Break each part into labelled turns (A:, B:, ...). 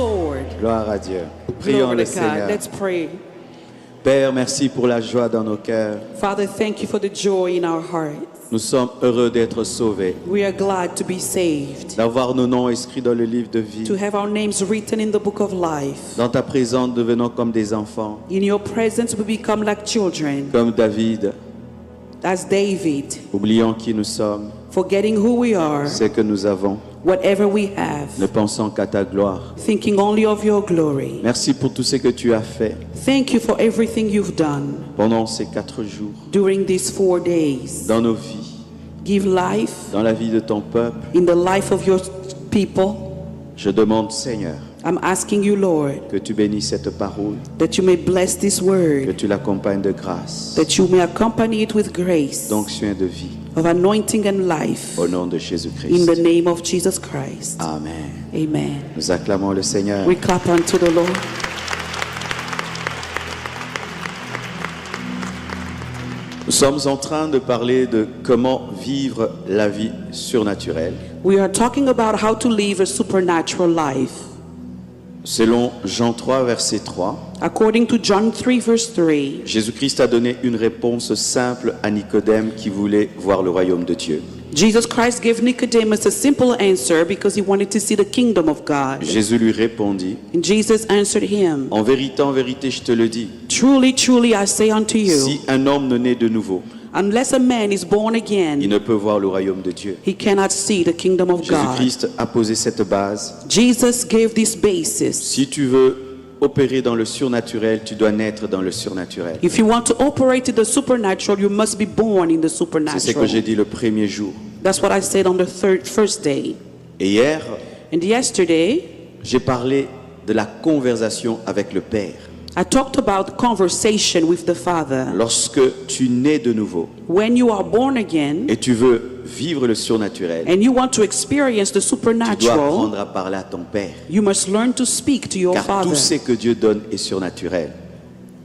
A: sword.
B: Gloire à Dieu. Prions
A: Glory
B: le
A: to God.
B: Seigneur.
A: Let's pray.
B: Père, merci pour la joie dans nos cœurs.
A: Father, thank you for the joy in our hearts.
B: Nous sommes heureux d'être sauvés,
A: We are glad to be saved,
B: d'avoir nos noms inscrits dans le livre de vie.
A: to have our names written in the book of life.
B: Dans ta présence, nous devenons comme des enfants,
A: In your presence, we become like children,
B: comme David.
A: as David,
B: Oublions qui nous sommes,
A: forgetting who we are,
B: ce que nous avons,
A: whatever we have,
B: ne pensons qu'à ta gloire.
A: thinking only of your glory.
B: Merci pour tout ce que tu as fait
A: Thank you for everything you've done
B: pendant ces 4 jours,
A: during these 4 days.
B: dans nos vies,
A: Give life
B: dans la vie de ton peuple.
A: in the life of your people.
B: Je demande, Seigneur,
A: I'm asking you, Lord,
B: que tu bénisses cette parole,
A: that you may bless this
B: que
A: word,
B: tu l'accompagnes de grâce,
A: that you may accompany it with grace
B: d'onction et de vie,
A: of anointing and life,
B: au nom de
A: in
B: Jésus-Christ.
A: the name of Jesus Christ.
B: Amen.
A: Amen.
B: Nous acclamons le Seigneur.
A: We clap unto the Lord.
B: Nous sommes en train de parler de comment vivre la vie surnaturelle.
A: We are talking about how to live a supernatural life.
B: Selon Jean 3, verset 3,
A: According to John 3, verse 3,
B: Jésus-Christ a donné une réponse simple à Nicodème qui voulait voir le royaume de Dieu.
A: Jesus Christ gave Nicodemus a simple answer because he wanted to see the kingdom of God.
B: Jésus lui répondit,
A: And Jesus answered him,
B: en vérité, je te le dis,
A: Truly, truly, I say unto you,
B: si un homme ne naît de nouveau,
A: unless a man is born
B: il
A: again,
B: ne peut voir le royaume de Dieu.
A: he cannot see the kingdom of God.
B: Jésus-Christ a posé cette base.
A: Jesus gave this basis.
B: Si tu veux opérer dans le surnaturel, tu dois naître dans le surnaturel.
A: If you want to operate in the supernatural, you must be born in the
B: C'est ce que
A: supernatural.
B: j'ai dit le premier jour.
A: That's what I said on the first day.
B: Et hier,
A: And yesterday,
B: j'ai parlé de la conversation avec le Père.
A: I talked about conversation with the Father.
B: Lorsque tu nais de nouveau
A: When you are born again
B: et tu veux vivre le surnaturel,
A: and you want to experience the
B: tu dois
A: supernatural,
B: apprendre à parler à ton Père.
A: you must learn to speak to your
B: Car tout
A: Father.
B: ce que Dieu donne est surnaturel.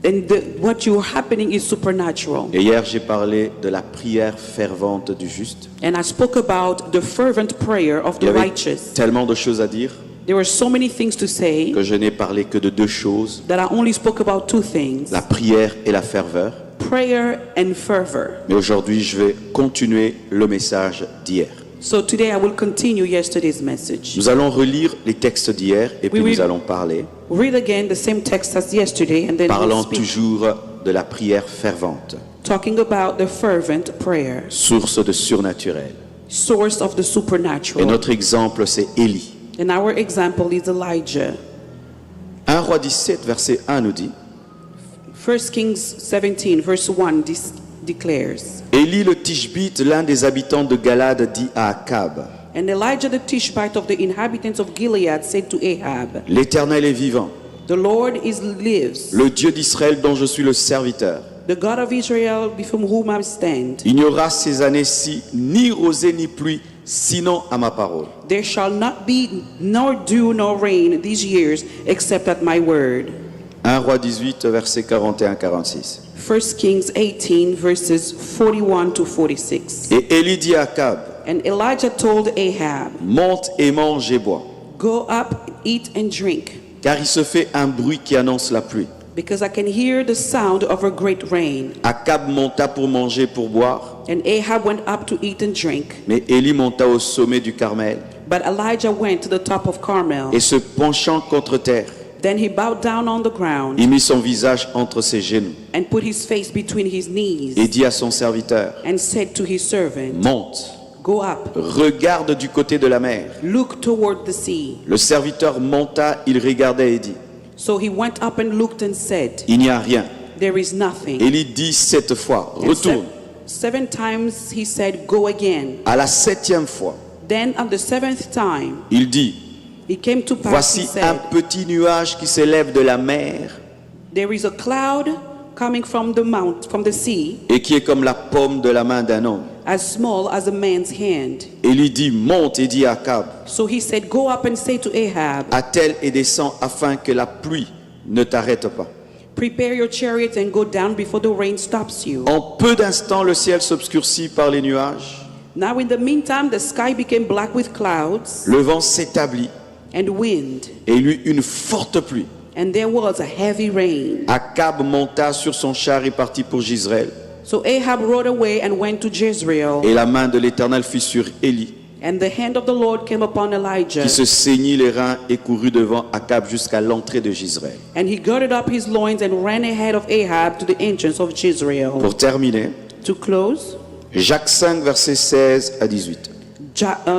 A: And what you happening is supernatural.
B: Et hier, j'ai parlé de la prière fervente du juste.
A: And I spoke about the fervent prayer of
B: Il y
A: the
B: avait
A: righteous.
B: tellement de choses à dire
A: There were so many things to say
B: que je n'ai parlé que de 2 choses,
A: that I only spoke about 2 things,
B: la prière et la ferveur.
A: prayer and fervor.
B: Mais aujourd'hui, je vais continuer le message d'hier.
A: So today I will continue yesterday's message.
B: Nous allons relire les textes d'hier et puis
A: Oui, oui.
B: nous allons parler,
A: Read again the same text as yesterday and then we'll
B: parlant
A: speak,
B: toujours de la prière fervente,
A: talking about the fervent prayer,
B: source de surnaturel.
A: source of the
B: Et
A: supernatural.
B: notre exemple, c'est Élie.
A: And our example is Elijah.
B: 1 Roi 17, verset 1 nous dit,
A: 1 Kings 17 verse 1 declares,
B: Élie le Tishbite, l'un des habitants de Galade, dit à Akab,
A: And Elijah the Tishbite of the inhabitants of Gilead said to Ahab,
B: l'Éternel est vivant,
A: The Lord lives,
B: le Dieu d'Israël dont je suis le serviteur.
A: the God of Israel before whom I stand.
B: Il n'y aura ces années-ci ni rosée ni pluie, sinon à ma parole.
A: There shall not be nor dew nor rain these years except at my word.
B: 1 Roi 18, verset 41-46.
A: 1 Kings 18 verses 41 to 46.
B: Et Élie dit à Akab,
A: And Elijah told Ahab,
B: monte et mange et bois,
A: Go up, eat and drink,
B: car il se fait un bruit qui annonce la pluie.
A: because I can hear the sound of a great rain.
B: Akab monta pour manger, pour boire,
A: And Ahab went up to eat and drink.
B: mais Élie monta au sommet du Carmel,
A: But Elijah went to the top of Carmel.
B: et se penchant contre terre,
A: Then he bowed down on the ground
B: il mit son visage entre ses genoux,
A: and put his face between his knees
B: et dit à son serviteur,
A: and said to his servant,
B: monte,
A: Go up,
B: regarde du côté de la mer.
A: look toward the sea.
B: Le serviteur monta, il regardait et dit,
A: So he went up and looked and said,
B: il n'y a rien.
A: There is nothing.
B: Élie dit 7 fois,
A: And
B: retourne.
A: 7 times he said, Go again.
B: À la 7e fois,
A: Then on the 7th time,
B: il dit,
A: it came to pass, he
B: voici un
A: said,
B: petit nuage qui s'élève de la mer
A: There is a cloud coming from the sea,
B: et qui est comme la paume de la main d'un homme.
A: as small as a man's hand.
B: Élie dit, monte et dit à Akab,
A: So he said, Go up and say to Ahab,
B: attelle et descends afin que la pluie ne t'arrête pas.
A: Prepare your chariot and go down before the rain stops you.
B: En peu d'instants, le ciel s'obscurcit par les nuages,
A: Now in the meantime, the sky became black with clouds,
B: le vent s'établit
A: and wind,
B: et il y eut une forte pluie.
A: and there was a heavy rain.
B: Akab monta sur son char et partit pour Jezreel.
A: So Ahab rode away and went to Jezreel,
B: Et la main de l'Éternel fut sur Élie,
A: and the hand of the Lord came upon Elijah,
B: qui se ceignit les reins et courut devant Akab jusqu'à l'entrée de Jezreel.
A: and he girded up his loins and ran ahead of Ahab to the entrance of Jezreel.
B: Pour terminer,
A: To close,
B: Jacques 5, versets 16 à 18.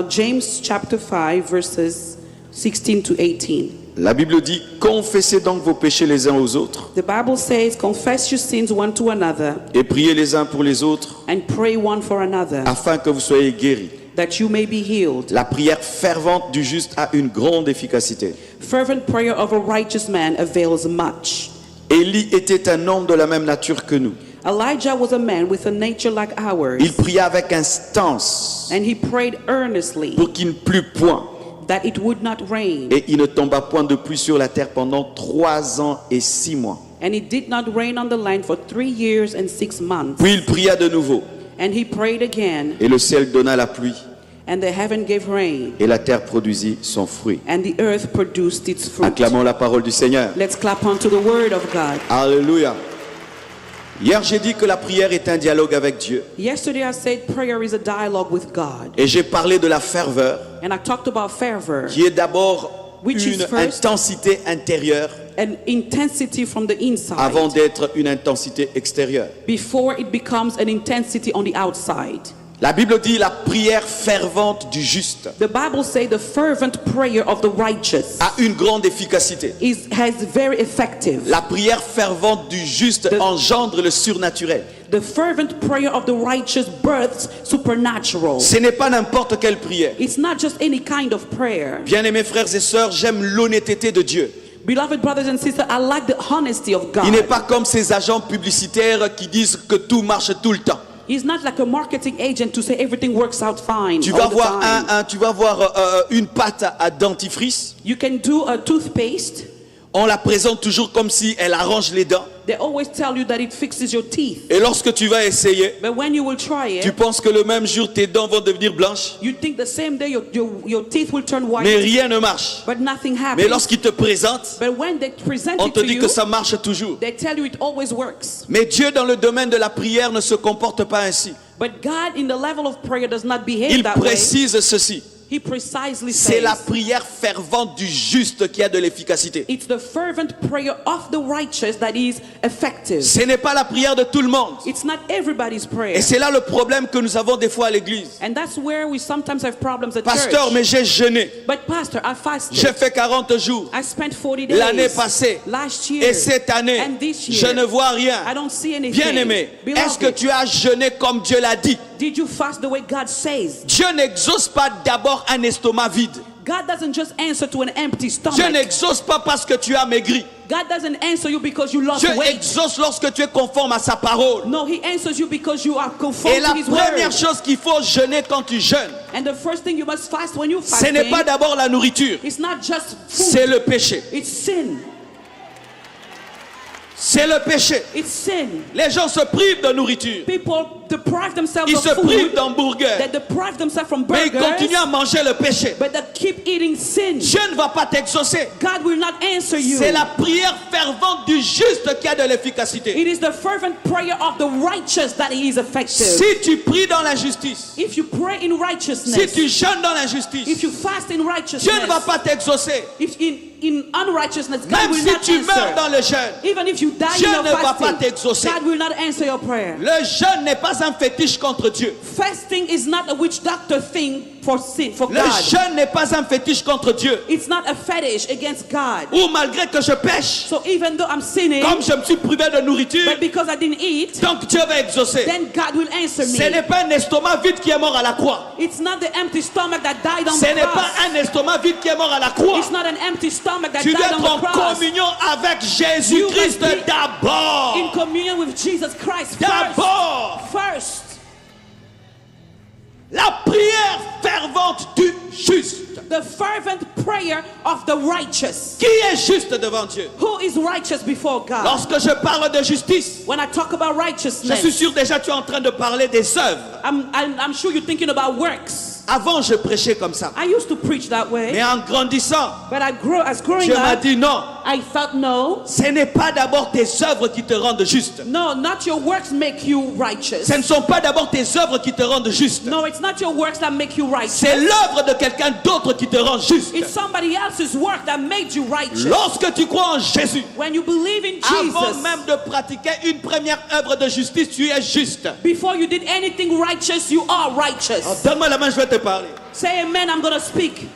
A: James chapter 5 verses 16 to 18.
B: La Bible dit, confessez donc vos péchés les uns aux autres
A: The Bible says, confess your sins one to another
B: et priez les uns pour les autres
A: and pray one for another,
B: afin que vous soyez guéris.
A: that you may be healed.
B: La prière fervente du juste a une grande efficacité.
A: Fervent prayer of a righteous man avails much.
B: Élie était un homme de la même nature que nous.
A: Elijah was a man with a nature like ours,
B: Il pria avec instance
A: and he prayed earnestly
B: pour qu'il ne plût point.
A: that it would not rain.
B: Et il ne tomba point de pluie sur la terre pendant 3 ans et 6 mois.
A: And it did not rain on the land for 3 years and 6 months.
B: Puis il pria de nouveau,
A: And he prayed again,
B: et le ciel donna la pluie,
A: and the heaven gave rain,
B: et la terre produisit son fruit.
A: and the earth produced its fruit.
B: Acclamons la parole du Seigneur.
A: Let's clap onto the word of God.
B: Alléluia. Hier, j'ai dit que la prière est un dialogue avec Dieu.
A: Yesterday I said prayer is a dialogue with God.
B: Et j'ai parlé de la ferveur,
A: And I talked about fervor,
B: qui est d'abord
A: Which is
B: une
A: first-
B: intensité intérieure
A: an intensity from the inside
B: avant d'être une intensité extérieure.
A: before it becomes an intensity on the outside.
B: La Bible dit la prière fervente du juste
A: The Bible says the fervent prayer of the righteous
B: a une grande efficacité.
A: has very effective.
B: La prière fervente du juste engendre le surnaturel.
A: The fervent prayer of the righteous births supernatural.
B: Ce n'est pas n'importe quelle prière.
A: It's not just any kind of prayer.
B: Bien-aimés frères et sœurs, j'aime l'honnêteté de Dieu.
A: Beloved brothers and sisters, I like the honesty of
B: Il n'est
A: God.
B: pas comme ces agents publicitaires qui disent que tout marche tout le temps.
A: He's not like a marketing agent to say everything works out fine
B: Tu
A: all
B: vas
A: the
B: voir,
A: time.
B: tu vas voir une pâte à dentifrice.
A: You can do a toothpaste.
B: On la présente toujours comme si elle arrange les dents.
A: They always tell you that it fixes your teeth.
B: Et lorsque tu vas essayer,
A: But when you will try
B: tu
A: it,
B: penses que le même jour tes dents vont devenir blanches.
A: you think the same day your teeth will turn white,
B: Mais rien ne marche.
A: but nothing
B: Mais
A: happens.
B: lorsqu'ils te présentent,
A: But when they present
B: on
A: it
B: te
A: to
B: dit
A: you,
B: que ça marche toujours.
A: they tell you it always works.
B: Mais Dieu dans le domaine de la prière ne se comporte pas ainsi.
A: But God in the level of prayer does not behave
B: Il
A: that way.
B: précise ceci.
A: He precisely
B: C'est
A: says
B: la prière fervente du juste qui a de l'efficacité.
A: it's the fervent prayer of the righteous that is effective.
B: Ce n'est pas la prière de tout le monde.
A: It's not everybody's prayer.
B: Et c'est là le problème que nous avons des fois à l'église.
A: And that's where we sometimes have problems at
B: Pasteur,
A: church.
B: mais j'ai jeûné.
A: But pastor, I fasted.
B: J'ai fait 40 jours.
A: I spent 40 days.
B: L'année passée.
A: Last year.
B: Et cette année,
A: And this
B: je
A: year.
B: ne vois rien.
A: I don't see anything.
B: Bien-aimé,
A: Beloved,
B: est-ce que tu as jeûné comme Dieu l'a dit?
A: did you fast the way God says?
B: Dieu n'exauce pas d'abord un estomac vide.
A: God doesn't just answer to an empty
B: Dieu
A: stomach.
B: n'exauce pas parce que tu as maigri.
A: God doesn't answer you because you lost
B: Dieu
A: weight.
B: exauce lorsque tu es conforme à sa parole.
A: No, he answers you because you are
B: Et
A: conformed
B: la
A: to his
B: première
A: word.
B: chose qu'il faut jeûner quand tu jeûnes,
A: And the first thing you must fast when you
B: ce
A: fast,
B: n'est pas d'abord la nourriture,
A: it's not just food.
B: c'est le péché.
A: It's sin.
B: C'est le péché.
A: It's sin.
B: Les gens se privent de nourriture.
A: People deprive themselves
B: Ils
A: of
B: se
A: food.
B: privent d'hamburgers.
A: They deprive themselves from
B: Mais ils
A: burgers.
B: continuent à manger le péché.
A: But they keep eating sin.
B: Dieu ne va pas t'exaucer.
A: God will not answer you.
B: C'est la prière fervente du juste qui a de l'efficacité.
A: It is the fervent prayer of the righteous that is effective.
B: Si tu pries dans l'injustice,
A: If you pray in
B: si
A: righteousness,
B: tu jeûnes dans
A: if
B: l'injustice,
A: you fast in righteousness,
B: Dieu ne va pas t'exaucer.
A: if in unrighteousness, God
B: Même
A: will
B: si
A: not
B: tu meurs
A: answer.
B: dans le jeûne,
A: Even if you die
B: Dieu
A: in your
B: ne va pas
A: fasting,
B: t'exaucer.
A: God will not answer your prayer.
B: Le jeûne n'est pas un fétiche contre Dieu.
A: Fasting is not a witch doctor thing for sin, for
B: Le
A: God.
B: jeûne n'est pas un fétiche contre Dieu.
A: It's not a fetish against God.
B: Ou malgré que je pêche,
A: So even though I'm sinning,
B: comme je me suis privé de nourriture,
A: but because I didn't eat,
B: donc Dieu va exaucer.
A: then God will answer
B: Ce
A: me.
B: n'est pas un estomac vide qui est mort à la croix.
A: It's not the empty stomach that died on
B: Ce
A: the
B: n'est pas
A: cross.
B: un estomac vide qui est mort à la croix.
A: It's not an empty stomach that
B: Tu dois
A: died on
B: être en
A: the cross.
B: communion avec Jésus-Christ
A: You must be
B: d'abord.
A: In communion with Jesus Christ
B: D'abord.
A: first.
B: La prière fervente du juste.
A: The fervent prayer of the righteous.
B: Qui est juste devant Dieu?
A: Who is righteous before God?
B: Lorsque je parle de justice,
A: When I talk about
B: je
A: righteousness,
B: suis sûr déjà tu es en train de parler des œuvres.
A: I'm sure you're thinking about works.
B: Avant, je prêchais comme ça.
A: I used to preach that
B: Mais
A: way.
B: en grandissant,
A: But as growing
B: Dieu m'a
A: up,
B: dit non.
A: I thought, no,
B: Ce n'est pas d'abord tes œuvres qui te rendent juste.
A: no, not your works make you righteous.
B: Ce ne sont pas d'abord tes œuvres qui te rendent juste.
A: No, it's not your works that make you righteous.
B: C'est l'œuvre de quelqu'un d'autre qui te rend juste.
A: It's somebody else's work that made you righteous.
B: Lorsque tu crois en Jésus,
A: When you believe in
B: avant
A: Jesus,
B: même de pratiquer une première œuvre de justice, tu es juste.
A: before you did anything righteous, you are righteous.
B: Donne-moi la main, je vais te parler.
A: Say amen, I'm going to speak.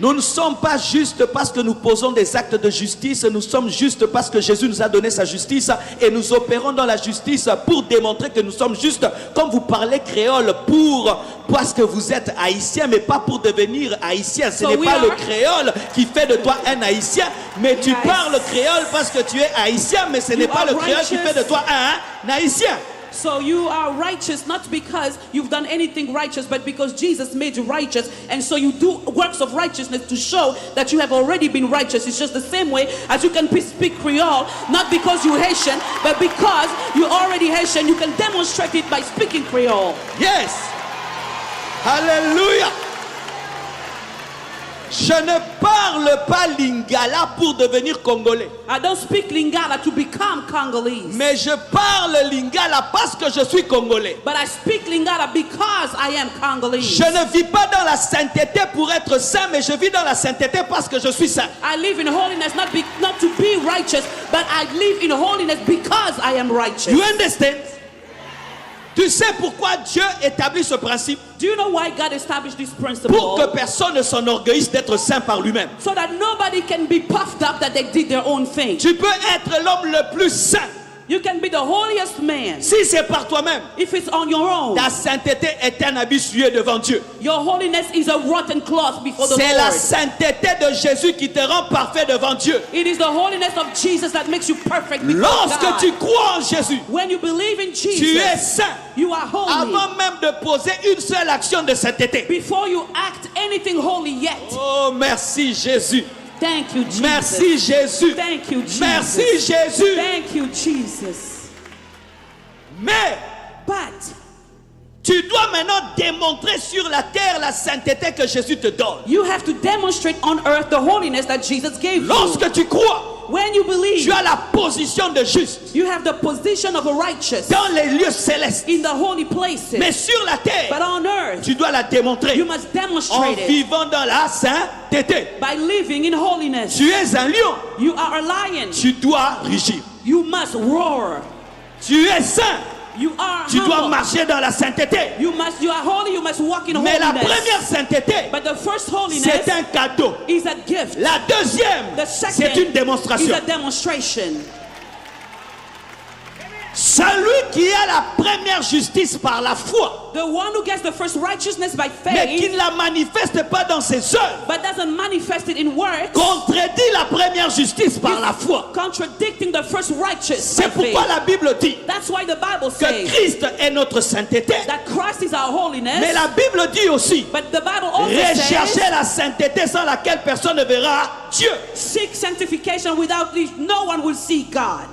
B: Nous ne sommes pas justes parce que nous posons des actes de justice, nous sommes justes parce que Jésus nous a donné sa justice et nous opérons dans la justice pour démontrer que nous sommes justes. Comme vous parlez créole parce que vous êtes haïtien, mais pas pour devenir haïtien. Ce
A: So
B: n'est
A: we
B: pas le
A: are-
B: créole qui fait de toi un haïtien, mais tu
A: Yes.
B: parles créole parce que tu es haïtien, mais ce n'est
A: You
B: pas
A: are
B: le créole qui
A: righteous.
B: fait de toi un haïtien.
A: So you are righteous not because you've done anything righteous, but because Jesus made you righteous. And so you do works of righteousness to show that you have already been righteous. It's just the same way as you can speak Creole, not because you're Haitian, but because you're already Haitian. You can demonstrate it by speaking Creole.
B: Yes. Alléluia. Je ne parle pas lingala pour devenir congolais.
A: I don't speak Lingala to become Congolese,
B: Mais je parle lingala parce que je suis congolais.
A: but I speak Lingala because I am Congolese.
B: Je ne vis pas dans la sainteté pour être saint, mais je vis dans la sainteté parce que je suis saint.
A: I live in holiness not to be righteous, but I live in holiness because I am righteous.
B: You understand? Tu sais pourquoi Dieu établit ce principe?
A: Do you know why God established this principle?
B: Pour que personne ne s'enorgueillisse d'être saint par lui-même.
A: So that nobody can be puffed up that they did their own thing.
B: Tu peux être l'homme le plus saint.
A: You can be the holiest man
B: Si c'est par toi-même,
A: if it's on your own.
B: ta sainteté est un habit souillé devant Dieu.
A: Your holiness is a rotten cloth before the
B: C'est la
A: Lord.
B: sainteté de Jésus qui te rend parfait devant Dieu.
A: It is the holiness of Jesus that makes you perfect before
B: Lorsque
A: God.
B: tu crois en Jésus,
A: When you believe in
B: tu es
A: Jesus,
B: saint.
A: you are holy.
B: Avant même de poser une seule action de sainteté.
A: Before you act anything holy yet.
B: Oh, merci Jésus.
A: Thank you, Jesus.
B: Merci Jésus.
A: Thank you, Jesus.
B: Merci Jésus.
A: Thank you, Jesus.
B: Mais
A: But
B: tu dois maintenant démontrer sur la terre la sainteté que Jésus te donne.
A: you have to demonstrate on earth the holiness that Jesus gave you.
B: Lorsque tu crois,
A: When you believe,
B: tu as la position de juste
A: you have the position of a righteous
B: dans les lieux célestes.
A: in the holy places.
B: Mais sur la
A: But
B: terre,
A: on earth,
B: tu dois la démontrer
A: you must
B: en
A: demonstrate it
B: vivant dans la sainteté.
A: by living in holiness.
B: Tu es un lion,
A: You are a lion.
B: tu dois rugir.
A: You must roar.
B: Tu es saint,
A: You are
B: tu dois
A: humble.
B: marcher dans la sainteté.
A: You are holy, you must walk in
B: Mais la
A: holiness.
B: première sainteté,
A: But the first holiness
B: c'est un cadeau.
A: is a gift.
B: La deuxième,
A: The
B: c'est
A: second
B: une démonstration.
A: is a demonstration.
B: Celui qui a la première justice par la foi,
A: The one who gets the first righteousness by
B: mais qui
A: faith,
B: ne la manifeste pas dans ses œuvres,
A: but doesn't manifest it in works,
B: contredit la première justice par la foi.
A: contradicting the first righteous by
B: C'est pourquoi
A: faith.
B: la Bible dit
A: That's why the Bible
B: que
A: says
B: Christ est notre sainteté.
A: that Christ is our holiness.
B: Mais la Bible dit aussi,
A: But the Bible also
B: recherchez
A: says,
B: la sainteté sans laquelle personne ne verra Dieu.
A: seek sanctification without which no one will see God.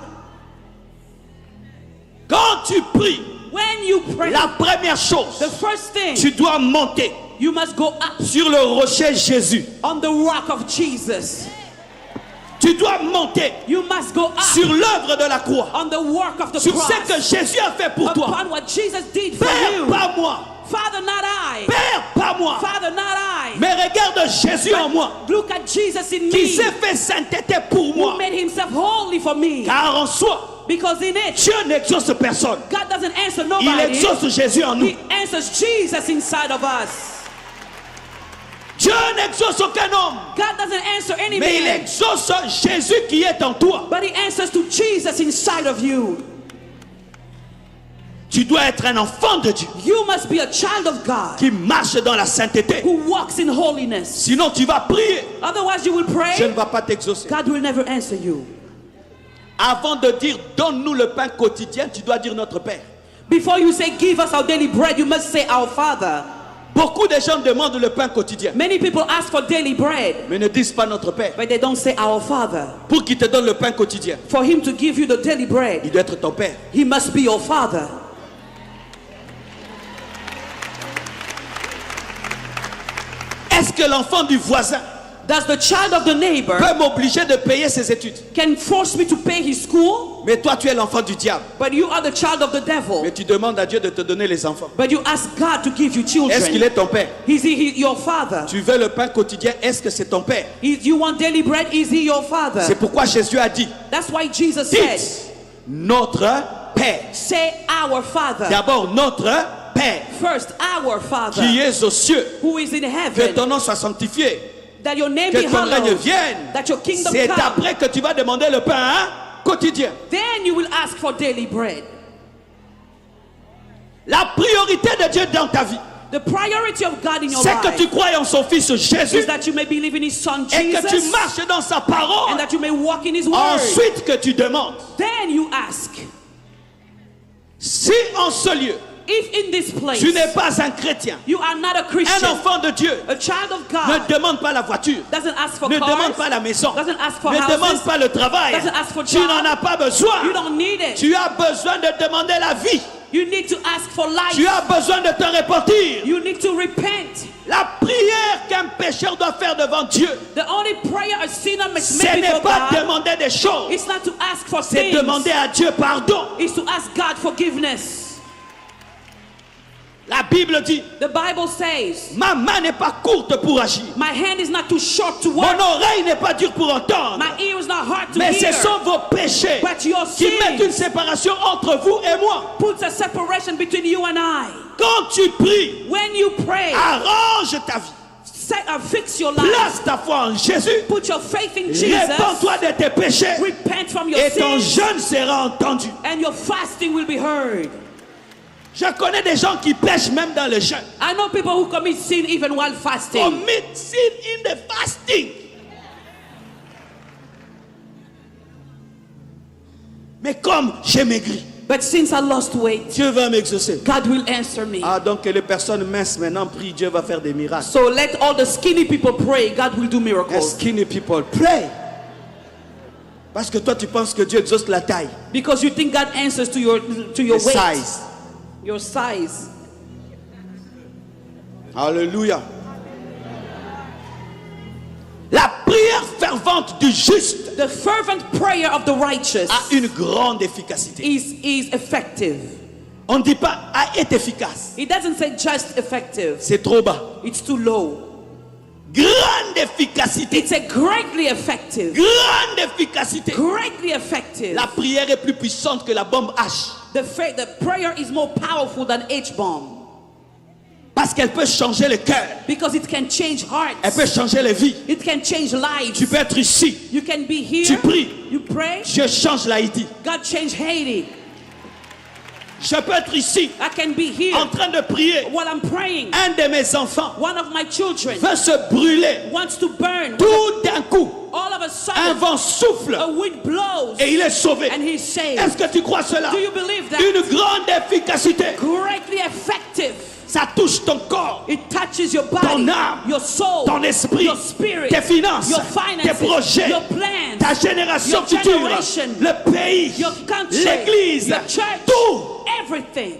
B: Quand tu pries,
A: When you pray,
B: la première chose,
A: the first thing,
B: tu dois monter
A: you must go up
B: sur le rocher Jésus.
A: on the rock of Jesus.
B: Tu dois monter
A: You must go up
B: sur l'œuvre de la croix,
A: on the work of the
B: sur
A: cross,
B: ce que Jésus a fait pour toi.
A: upon what Jesus did for
B: Père,
A: you.
B: pas moi.
A: Father, not I.
B: Père, pas moi.
A: Father, not I.
B: Mais regarde Jésus en moi,
A: Look at Jesus in
B: qui
A: me,
B: s'est fait sainteté pour
A: who
B: moi.
A: made himself holy for me.
B: Car en soi,
A: Because in it,
B: Dieu n'exauce personne.
A: God doesn't answer
B: Il
A: nobody.
B: exauce Jésus en nous.
A: He answers Jesus inside of us.
B: Dieu n'exauce aucun homme,
A: God doesn't answer any
B: mais il
A: man,
B: exauce Jésus qui est en toi.
A: but he answers to Jesus inside of you.
B: Tu dois être un enfant de Dieu
A: You must be a child of God
B: qui marche dans la sainteté.
A: who walks in holiness.
B: Sinon, tu vas prier.
A: Otherwise, you will
B: Je ne
A: pray.
B: vais pas t'exaucer.
A: God will never answer you.
B: Avant de dire donne-nous le pain quotidien, tu dois dire notre Père.
A: Before you say, give us our daily bread, you must say, our Father.
B: Beaucoup de gens demandent le pain quotidien,
A: Many people ask for daily bread,
B: mais ne disent pas notre Père.
A: but they don't say, our Father.
B: Pour qu'il te donne le pain quotidien,
A: For him to give you the daily bread,
B: il doit être ton Père.
A: he must be your Father.
B: Est-ce que l'enfant du voisin
A: Does the child of the neighbor
B: peut m'obliger de payer ses études?
A: can force me to pay his school?
B: Mais toi, tu es l'enfant du diable.
A: But you are the child of the devil.
B: Mais tu demandes à Dieu de te donner les enfants.
A: But you ask God to give you
B: Est-ce qu'il
A: children.
B: est ton père?
A: Is he your father?
B: Tu veux le pain quotidien, est-ce que c'est ton père?
A: You want daily bread? Is he your father?
B: C'est pourquoi Jésus a dit,
A: That's why Jesus said,
B: dites notre Père.
A: say our Father.
B: D'abord notre Père
A: First, our Father,
B: qui es aux cieux.
A: who is in
B: Que
A: heaven,
B: ton nom soit sanctifié.
A: that your name
B: Que
A: be
B: ton règne
A: hallowed,
B: vienne.
A: that your kingdom
B: C'est
A: come.
B: après que tu vas demander le pain quotidien.
A: Then you will ask for daily bread.
B: La priorité de Dieu dans ta vie,
A: The priority of God in your
B: c'est que tu
A: life
B: crois en son Fils Jésus
A: is that you may believe in His Son
B: et que tu
A: Jesus,
B: marches dans sa parole.
A: and that you may walk in His word.
B: Ensuite que tu demandes.
A: Then you ask.
B: Si en ce lieu,
A: If in this place
B: tu n'es pas un chrétien,
A: you are not a
B: un
A: Christian,
B: enfant de Dieu,
A: a child of
B: ne
A: God,
B: demande pas la voiture,
A: doesn't ask for
B: ne demande
A: cars,
B: pas la maison,
A: doesn't ask for
B: ne demande
A: houses,
B: pas le travail.
A: doesn't ask for
B: Tu
A: job.
B: n'en as pas besoin.
A: You don't need it.
B: Tu as besoin de demander la vie.
A: You need to ask for life.
B: Tu as besoin de te repentir.
A: You need to repent.
B: La prière qu'un pécheur doit faire devant Dieu,
A: The only prayer a sinner must
B: ce
A: make
B: n'est
A: before
B: pas
A: God,
B: demander des choses,
A: it's not to ask for
B: c'est
A: things.
B: demander à Dieu pardon.
A: It's to ask God forgiveness.
B: La Bible dit,
A: The Bible says,
B: ma main n'est pas courte pour agir.
A: my hand is not too short to
B: Mon
A: work.
B: oreille n'est pas dure pour entendre.
A: My ear is not hard to
B: Mais
A: hear.
B: ce sont vos péchés
A: But your
B: qui mettent une
A: sins
B: séparation entre vous et moi.
A: puts a separation between you and I.
B: Quand tu pries,
A: When you pray,
B: arrange ta vie.
A: fix your life.
B: Place ta foi en Jésus.
A: Put your faith in Jesus.
B: Répands-toi de tes péchés.
A: Repent from your
B: Et ton
A: sins.
B: jeûne sera entendu.
A: And your fasting will be heard.
B: Je connais des gens qui pêchent même dans le jeûne.
A: I know people who commit sin even while fasting.
B: Commit sin in the fasting. Mais comme j'ai maigri,
A: But since I lost weight,
B: Dieu va m'exaucer.
A: God will answer me.
B: Ah, donc que les personnes minces maintenant prient, Dieu va faire des miracles.
A: So let all the skinny people pray. God will do
B: Les
A: miracles.
B: skinny people, pray. Parce que toi tu penses que Dieu exauce la taille,
A: Because you think God answers to your
B: le
A: weight,
B: size.
A: your size.
B: Alléluia. La prière fervente du juste
A: The fervent prayer of the righteous
B: a une grande efficacité.
A: is effective.
B: On ne dit pas est efficace.
A: It doesn't say just effective.
B: C'est trop bas.
A: It's too low.
B: Grande efficacité.
A: It's a greatly effective.
B: Grande efficacité.
A: Greatly effective.
B: La prière est plus puissante que la bombe H.
A: The prayer is more powerful than H-bomb.
B: Parce qu'elle peut changer le cœur.
A: Because it can change
B: Elle
A: hearts.
B: peut changer les vies.
A: It can change lives.
B: Tu peux être ici.
A: You can be here.
B: Tu pries.
A: You pray.
B: Dieu change l'Haïti.
A: God changed Haiti.
B: Je peux être ici
A: I can be here
B: en train de prier.
A: while I'm praying.
B: Un de mes enfants
A: One of my children
B: veut se brûler.
A: wants to burn.
B: Tout d'un coup,
A: All of a
B: un
A: sudden,
B: vent souffle
A: a wind blows
B: et il est sauvé.
A: and he's saved.
B: Est-ce que tu crois cela?
A: Do you believe that?
B: Une grande efficacité.
A: Greatly effective.
B: Ça touche ton corps,
A: It touches your body,
B: ton âme,
A: your soul,
B: ton esprit,
A: your spirit,
B: tes finances,
A: your
B: tes
A: finances,
B: projets,
A: your plans,
B: ta génération
A: your
B: future,
A: generation,
B: le pays,
A: your country,
B: l'église,
A: your church,
B: tout.
A: everything.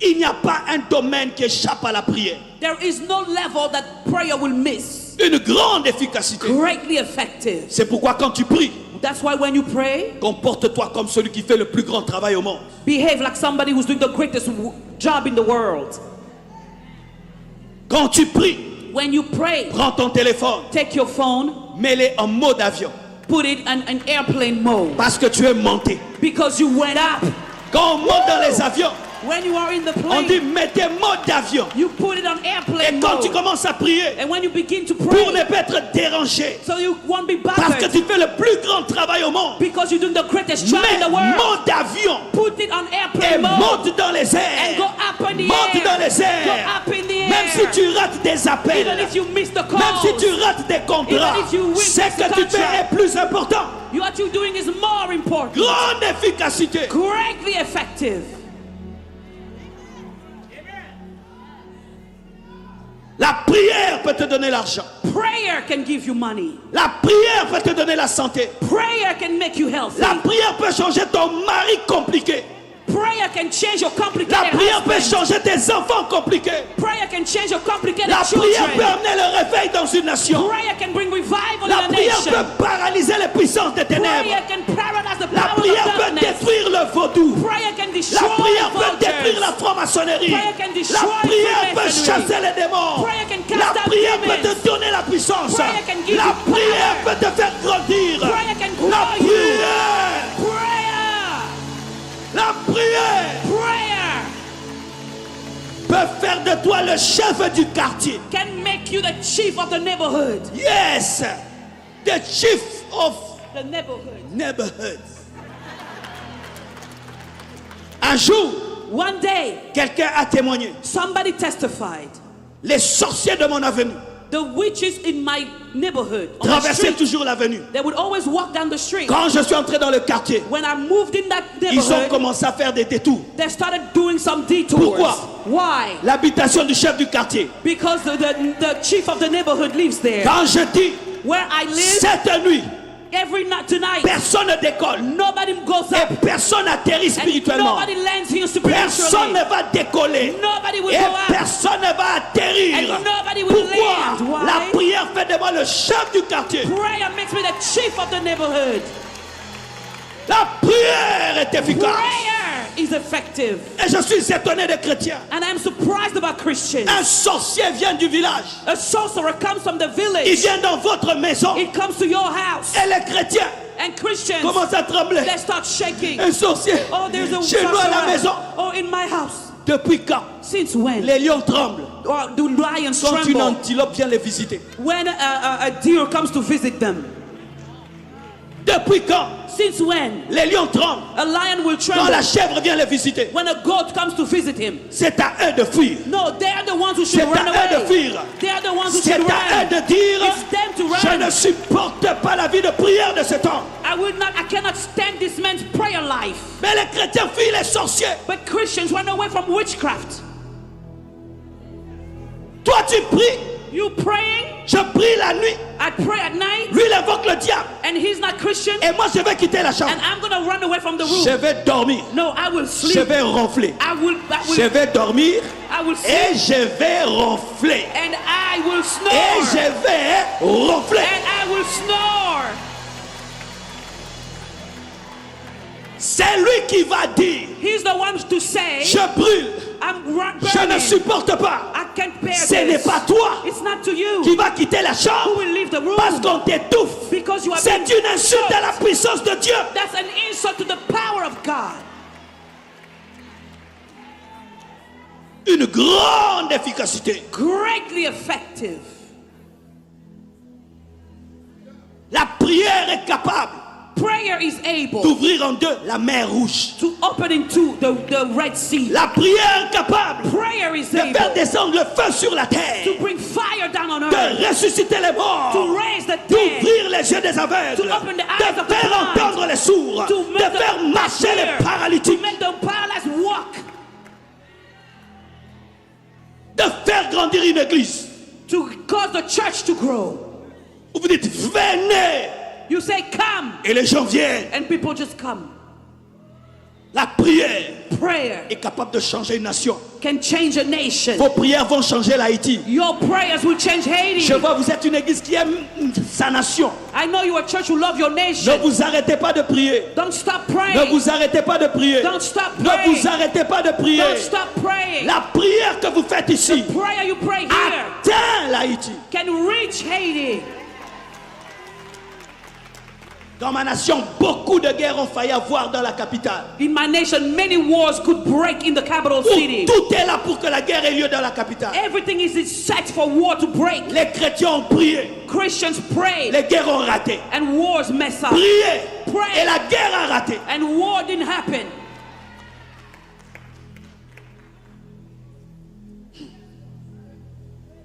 B: Il n'y a pas un domaine qui échappe à la prière.
A: There is no level that prayer will miss.
B: Une grande efficacité.
A: Greatly effective.
B: C'est pourquoi quand tu pries,
A: That's why when you pray,
B: comporte-toi comme celui qui fait le plus grand travail au monde.
A: behave like somebody who's doing the greatest job in the world.
B: Quand tu pries,
A: When you pray,
B: prends ton téléphone,
A: take your phone,
B: mets-le en mode avion.
A: put it on an airplane mode.
B: Parce que tu es monté.
A: Because you went up.
B: Quand on monte dans les avions,
A: When you are in the
B: on dit
A: plane,
B: mettez mode avion.
A: you put it on
B: Et
A: airplane
B: quand tu
A: mode.
B: commences à prier,
A: And when you begin to
B: pour
A: pray,
B: ne pas être dérangé,
A: so you won't be
B: parce que
A: bothered.
B: tu fais le plus grand travail au monde,
A: Because you're doing the greatest job in
B: mets
A: the world.
B: mode avion
A: Put it on
B: et
A: airplane mode.
B: monte dans les
A: And
B: airs.
A: go up in the
B: Monte
A: air.
B: dans les airs.
A: Go up in the air.
B: Même si tu rates des appels,
A: Even if you miss the
B: même
A: calls,
B: si tu rates des contrats,
A: Even if you win
B: ce
A: this
B: que tu fais
A: contract.
B: est plus important.
A: what you're doing is more important.
B: Grande efficacité.
A: Greatly effective.
B: La prière peut te donner l'argent.
A: Prayer can give you money.
B: La prière peut te donner la santé.
A: Prayer can make you healthy.
B: La prière peut changer ton mari compliqué.
A: Prayer can change your
B: La
A: complicated
B: prière peut
A: husband.
B: changer tes enfants compliqués.
A: Prayer can change your complicated
B: La prière peut
A: children.
B: amener le réveil dans une nation.
A: Prayer can bring revival
B: La
A: in a
B: prière
A: nation.
B: peut paralyser les puissances des ténèbres.
A: Prayer can paralyze the
B: La
A: power
B: prière
A: of
B: peut
A: darkness.
B: détruire le vaudou.
A: Prayer can
B: La
A: destroy
B: prière peut détruire
A: vultures.
B: la franc-maçonnerie.
A: Prayer can
B: La
A: destroy
B: prière peut
A: Freemasonry.
B: chasser les démons.
A: Prayer can cast
B: La
A: out
B: prière
A: demons.
B: peut te donner la puissance.
A: Prayer can give
B: La
A: you power.
B: prière peut te faire grandir.
A: Prayer can grow
B: La
A: you.
B: prière.
A: Prayer.
B: La prière
A: Prayer
B: peut faire de toi le chef du quartier.
A: can make you the chief of the neighborhood.
B: Yes, the chief of
A: The neighborhood.
B: neighborhood. Un jour,
A: One day,
B: quelqu'un a témoigné.
A: somebody testified.
B: Les sorciers de mon avenue
A: The witches in my neighborhood, on the
B: traversaient
A: street,
B: toujours l'avenue.
A: they would always walk down the street.
B: Quand je suis entré dans le quartier,
A: When I moved in that
B: ils ont
A: neighborhood,
B: commencé à faire des détours.
A: they started doing some detours.
B: Pourquoi?
A: Why?
B: L'habitation du chef du quartier.
A: Because the chief of the neighborhood lives there.
B: Quand je dis
A: Where I live,
B: cette nuit,
A: every night tonight,
B: personne ne décolle
A: nobody goes
B: et
A: up
B: personne n'atterrit
A: and
B: spirituellement.
A: nobody lands here
B: Personne
A: spiritually.
B: ne va décoller
A: Nobody will
B: et
A: go up.
B: personne ne va atterrir.
A: And nobody will land.
B: Pourquoi?
A: Why?
B: La prière fait de moi le chef du quartier.
A: Prayer makes me the chief of the neighborhood.
B: La prière est efficace.
A: Prayer is effective.
B: Et je suis étonné des chrétiens.
A: And I'm surprised about Christians.
B: Un sorcier vient du village.
A: A sorcerer comes from the
B: Il
A: village.
B: vient dans votre maison.
A: It comes to your house.
B: Et les chrétiens
A: And Christians,
B: commencent à trembler.
A: they start shaking.
B: Un sorcier
A: Oh, there's a
B: chez nous à la
A: sorcerer.
B: maison.
A: Oh, in my house.
B: Depuis quand
A: Since when?
B: les lions tremblent
A: Or do lions
B: quand une
A: tremble
B: antilope vient les visiter?
A: when a deer comes to visit them?
B: Depuis quand
A: Since when?
B: les lions tremblent
A: A lion will
B: quand
A: tremble
B: la chèvre vient les visiter?
A: when a goat comes to visit him.
B: C'est à eux de fuir.
A: No, they are the ones who should
B: C'est
A: run
B: à eux de
A: away.
B: fuir.
A: They are the ones who
B: C'est
A: should
B: à eux
A: run.
B: de dire
A: It's them to
B: je ne
A: run.
B: supporte pas la vie de prière de cet homme.
A: I cannot stand this man's prayer life.
B: Mais les chrétiens fuient les sorciers.
A: But Christians run away from witchcraft.
B: Toi tu pries,
A: You praying?
B: je prie la nuit.
A: I pray at night,
B: Lui il invoque le diable.
A: and he's not Christian,
B: Et moi je vais quitter la chambre.
A: and I'm gonna run away from the room.
B: Je vais dormir.
A: No, I will
B: Je
A: sleep.
B: vais ronfler. Je vais dormir
A: I will
B: et
A: sleep,
B: je vais ronfler.
A: and I will
B: Et
A: snore,
B: je vais ronfler.
A: and I will snore.
B: C'est lui qui va dire
A: He's the one to say,
B: je brûle,
A: I'm
B: je ne
A: burning.
B: supporte pas.
A: I can't bear
B: Ce n'est
A: this.
B: pas toi
A: It's not to you
B: qui va quitter la
A: who
B: chambre
A: will leave the room
B: parce qu'on t'étouffe.
A: because you are
B: C'est
A: being
B: une insulte à la
A: choked.
B: puissance de Dieu.
A: That's an insult to the power of God.
B: Une grande efficacité.
A: Greatly effective.
B: La prière est capable
A: Prayer is able
B: d'ouvrir en deux la mer rouge.
A: to open into the Red Sea.
B: La prière est capable
A: Prayer is
B: de faire
A: able
B: descendre le feu sur la
A: to
B: terre,
A: bring fire down on
B: de
A: earth,
B: ressusciter les morts,
A: to raise the dead,
B: d'ouvrir les yeux des aveugles,
A: To open the eyes
B: de
A: of the
B: faire
A: blind,
B: entendre les sourds,
A: to
B: de
A: make the
B: faire marcher
A: hear,
B: les
A: to
B: paralytiques,
A: make the paralyzed walk,
B: de faire grandir une église.
A: to cause the church to grow.
B: Vous dites venez
A: You say come,
B: et les gens viennent.
A: and people just come.
B: La prière
A: Prayer
B: est capable de changer une nation.
A: can change a nation.
B: Vos prières vont changer l'Haïti.
A: Your prayers will change Haiti.
B: Je vois vous êtes une église qui aime sa nation.
A: I know you are a church who love your
B: Ne
A: nation.
B: vous arrêtez pas de prier.
A: Don't stop
B: Ne
A: praying.
B: vous arrêtez pas de prier.
A: Don't stop
B: Ne
A: praying.
B: vous arrêtez pas de prier.
A: Don't stop praying.
B: La prière que vous faites ici
A: Prayer you pray here
B: atteint l'Haïti.
A: can reach Haiti.
B: Dans ma nation, beaucoup de guerres ont failli avoir dans la capitale.
A: In my nation, many wars could break in the capital
B: Où
A: city.
B: tout est là pour que la guerre ait lieu dans la capitale.
A: Everything is set for war to break.
B: Les chrétiens ont prié.
A: Christians prayed,
B: Les guerres ont raté.
A: and wars mess up.
B: Priez.
A: Pray.
B: Et la guerre a raté.
A: And war didn't happen.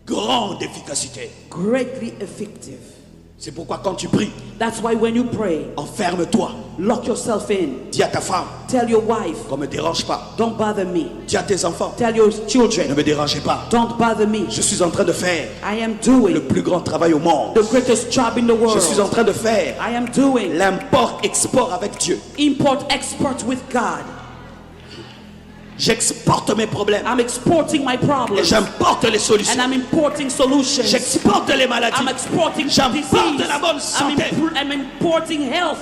B: Grande efficacité.
A: Greatly effective.
B: C'est pourquoi quand tu pries,
A: That's why when you pray,
B: enferme-toi.
A: lock yourself in.
B: Dis à ta femme,
A: Tell your wife,
B: qu'on ne me dérange pas.
A: don't bother me.
B: Dis à tes enfants,
A: Tell your
B: ne
A: children,
B: me dérangez pas.
A: don't bother me.
B: Je suis en train de faire
A: I am
B: le
A: doing
B: plus grand travail au monde.
A: the greatest job in the
B: Je suis en
A: world.
B: train de faire
A: I am doing
B: l'import-export avec Dieu.
A: import-export with God.
B: J'exporte mes problèmes.
A: I'm exporting my
B: Et
A: problems.
B: j'importe les
A: And
B: solutions.
A: I'm importing solutions.
B: J'exporte les maladies.
A: I'm exporting
B: J'importe
A: disease.
B: la bonne santé.
A: I'm importing health.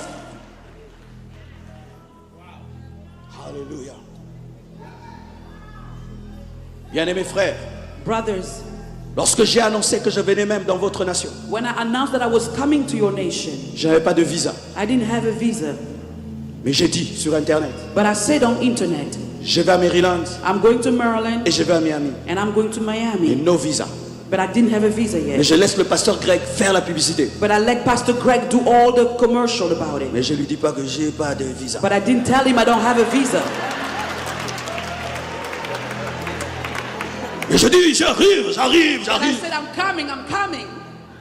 B: Alléluia. Bien-aimés frères,
A: Brothers,
B: lorsque j'ai annoncé que je venais même dans votre nation,
A: when I announced that I was coming to your nation,
B: je n'avais pas de visa.
A: I didn't have a visa.
B: Mais j'ai dit sur Internet,
A: But I said on internet,
B: je vais à Maryland
A: I'm going to Maryland
B: et je vais à Miami.
A: and I'm going to
B: Et
A: Miami.
B: no visa.
A: But I didn't have a visa
B: Mais
A: yet.
B: je laisse le pasteur Greg faire la publicité.
A: But I let Pastor Greg do all the commercial about it.
B: Mais je lui dis pas que j'ai pas de visa.
A: But I didn't tell him I don't have a visa.
B: Et je dis, j'arrive.
A: But I said, I'm coming.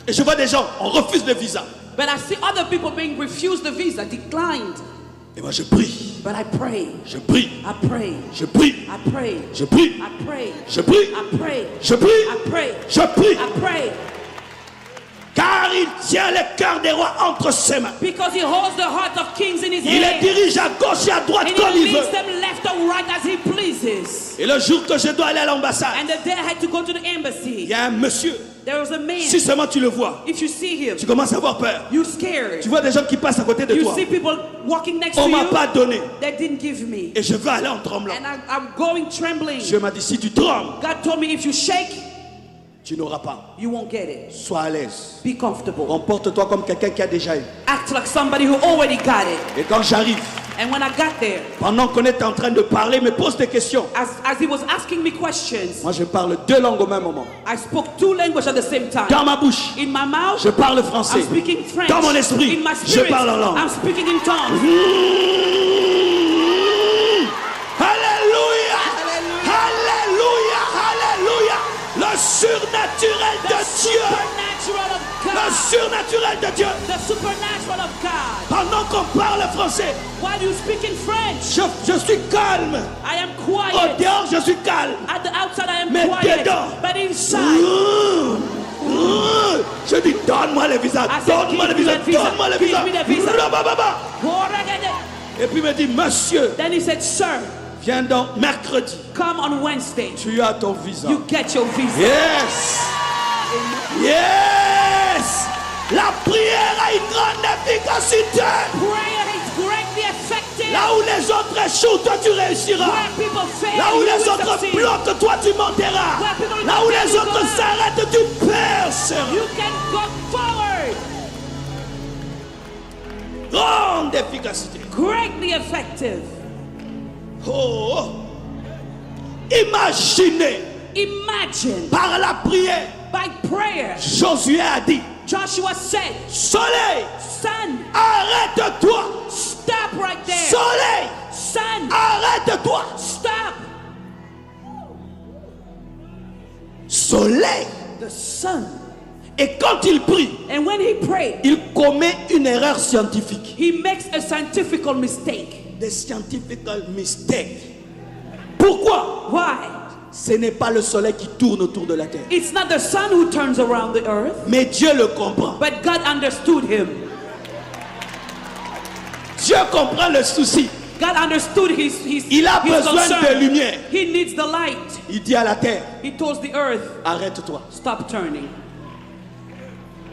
B: Et je vois des gens, on refuse le visa.
A: But I see other people being refused the visa, declined.
B: Et moi je prie,
A: But I pray,
B: je prie,
A: I pray,
B: je prie,
A: I pray,
B: je prie,
A: I pray,
B: je prie,
A: I pray,
B: je prie,
A: I pray,
B: je prie.
A: I pray.
B: Car il tient le cœur des rois entre ses mains.
A: Because he holds the heart of kings in his
B: Il les
A: hand.
B: dirige à gauche et à droite
A: And
B: comme
A: he
B: il veut.
A: leads them left or right as he pleases.
B: Et le jour que je dois aller à l'ambassade,
A: And the day I had to go to the
B: il
A: embassy,
B: y a un monsieur.
A: there was a man.
B: Si seulement tu le vois,
A: If you see him,
B: tu commences à avoir peur.
A: you're scared.
B: Tu vois des gens qui passent à côté de
A: You
B: toi.
A: see people walking next
B: On
A: to
B: m'a
A: you
B: pas donné.
A: that didn't give me.
B: Et je veux aller en tremblant.
A: And I'm going trembling.
B: Dieu m'a dit, si tu trembles,
A: God told me if you shake,
B: tu n'auras pas.
A: you won't get it.
B: Sois à l'aise.
A: Be comfortable.
B: Comporte-toi comme quelqu'un qui a déjà eu.
A: Act like somebody who already got it.
B: Et quand j'arrive,
A: And when I got there,
B: pendant qu'on est en train de parler, me pose des questions.
A: as he was asking me questions,
B: Moi, je parle deux langues au même moment.
A: I spoke two languages at the same time.
B: Dans ma bouche,
A: In my mouth,
B: je parle français.
A: I'm speaking French.
B: Dans mon esprit,
A: In my
B: je
A: spirit,
B: parle en langue.
A: I'm speaking in tongues.
B: Alléluia! Alléluia! Alléluia! Le surnaturel
A: The
B: de Dieu!
A: supernatural of
B: Le
A: God.
B: surnaturel de Dieu!
A: The supernatural of God.
B: Pendant qu'on parle français,
A: While you speak in French,
B: je suis calme.
A: I am
B: Au
A: quiet.
B: dehors, je suis calme.
A: At the outside, I am
B: Mais
A: quiet.
B: dedans,
A: But inside,
B: Je dis, donne-moi le visa,
A: I said,
B: donne-moi le
A: give me
B: visa,
A: that visa.
B: donne-moi le
A: Give
B: visa.
A: me the visa.
B: Rabababa. Et puis il me dit, monsieur,
A: then he said, sir,
B: viens donc mercredi.
A: come on Wednesday.
B: Tu as ton visa.
A: You get your visa.
B: Yes. Yes. La prière a une grande efficacité.
A: Prayer is greatly effective.
B: Là où les autres échouent, toi tu réussiras.
A: Where people fail,
B: Là où
A: you
B: les
A: will
B: autres
A: succeed.
B: bloquent, toi tu monteras.
A: Where people
B: Là où
A: fail,
B: les
A: you
B: autres
A: go up.
B: s'arrêtent, tu perceras.
A: You can go forward.
B: Grande efficacité.
A: Greatly effective.
B: Oh. Imaginez,
A: Imagine
B: par la prière,
A: by prayer,
B: Josué a dit,
A: Joshua said,
B: soleil,
A: sun,
B: arrête-toi.
A: stop right there.
B: Soleil,
A: Sun,
B: arrête-toi.
A: stop.
B: Soleil.
A: The sun.
B: Et quand il prie,
A: And when he prayed,
B: il commet une erreur scientifique.
A: he makes a scientific mistake.
B: Des scientific mistakes. Pourquoi?
A: Why?
B: Ce n'est pas le soleil qui tourne autour de la terre.
A: It's not the sun who turns around the earth,
B: Mais Dieu le comprend.
A: but God understood him.
B: Dieu comprend le souci.
A: God understood his
B: Il a
A: his
B: besoin
A: concern.
B: de lumière.
A: He needs the light.
B: Il dit à la terre,
A: He told the earth,
B: arrête-toi.
A: stop turning.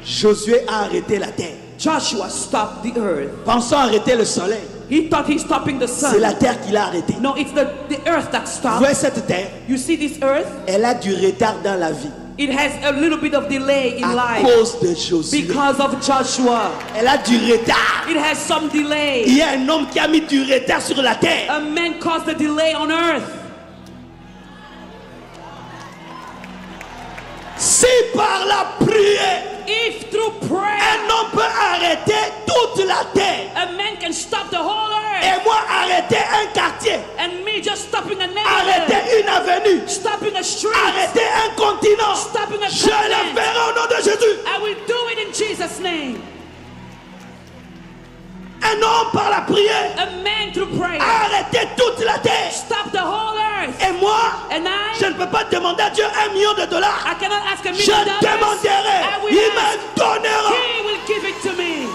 B: Josué a arrêté la terre.
A: Joshua stopped the earth.
B: Pensant arrêter le soleil,
A: He thought he's stopping the
B: c'est
A: sun.
B: la terre qui l'a arrêté.
A: No, it's the earth that
B: Vous
A: stopped.
B: voyez cette terre,
A: You see this earth?
B: elle a du retard dans la vie.
A: It has a little bit of delay in
B: À
A: life
B: cause de Josué.
A: because of Joshua.
B: Elle a du retard.
A: It has some delay.
B: Il y a un homme qui a mis du retard sur la terre.
A: A man caused the delay on earth.
B: Si par la prière,
A: If through prayer
B: un homme peut arrêter toute la terre,
A: a man can stop the whole earth,
B: et moi arrêter un quartier,
A: and me just stopping a neighborhood,
B: arrêter une avenue,
A: stopping a street,
B: arrêter un continent,
A: stopping a
B: je le
A: continent,
B: ferai au nom de Jésus.
A: I will do it in Jesus' name.
B: Un homme par la prière
A: A man through prayer
B: a arrêté toute la terre.
A: stop the whole earth.
B: Et moi,
A: And
B: je ne peux pas demander à Dieu $1 million.
A: I cannot ask a
B: Je
A: million dollars.
B: demanderai,
A: I will
B: il
A: ask.
B: me donnera.
A: He will give it to me.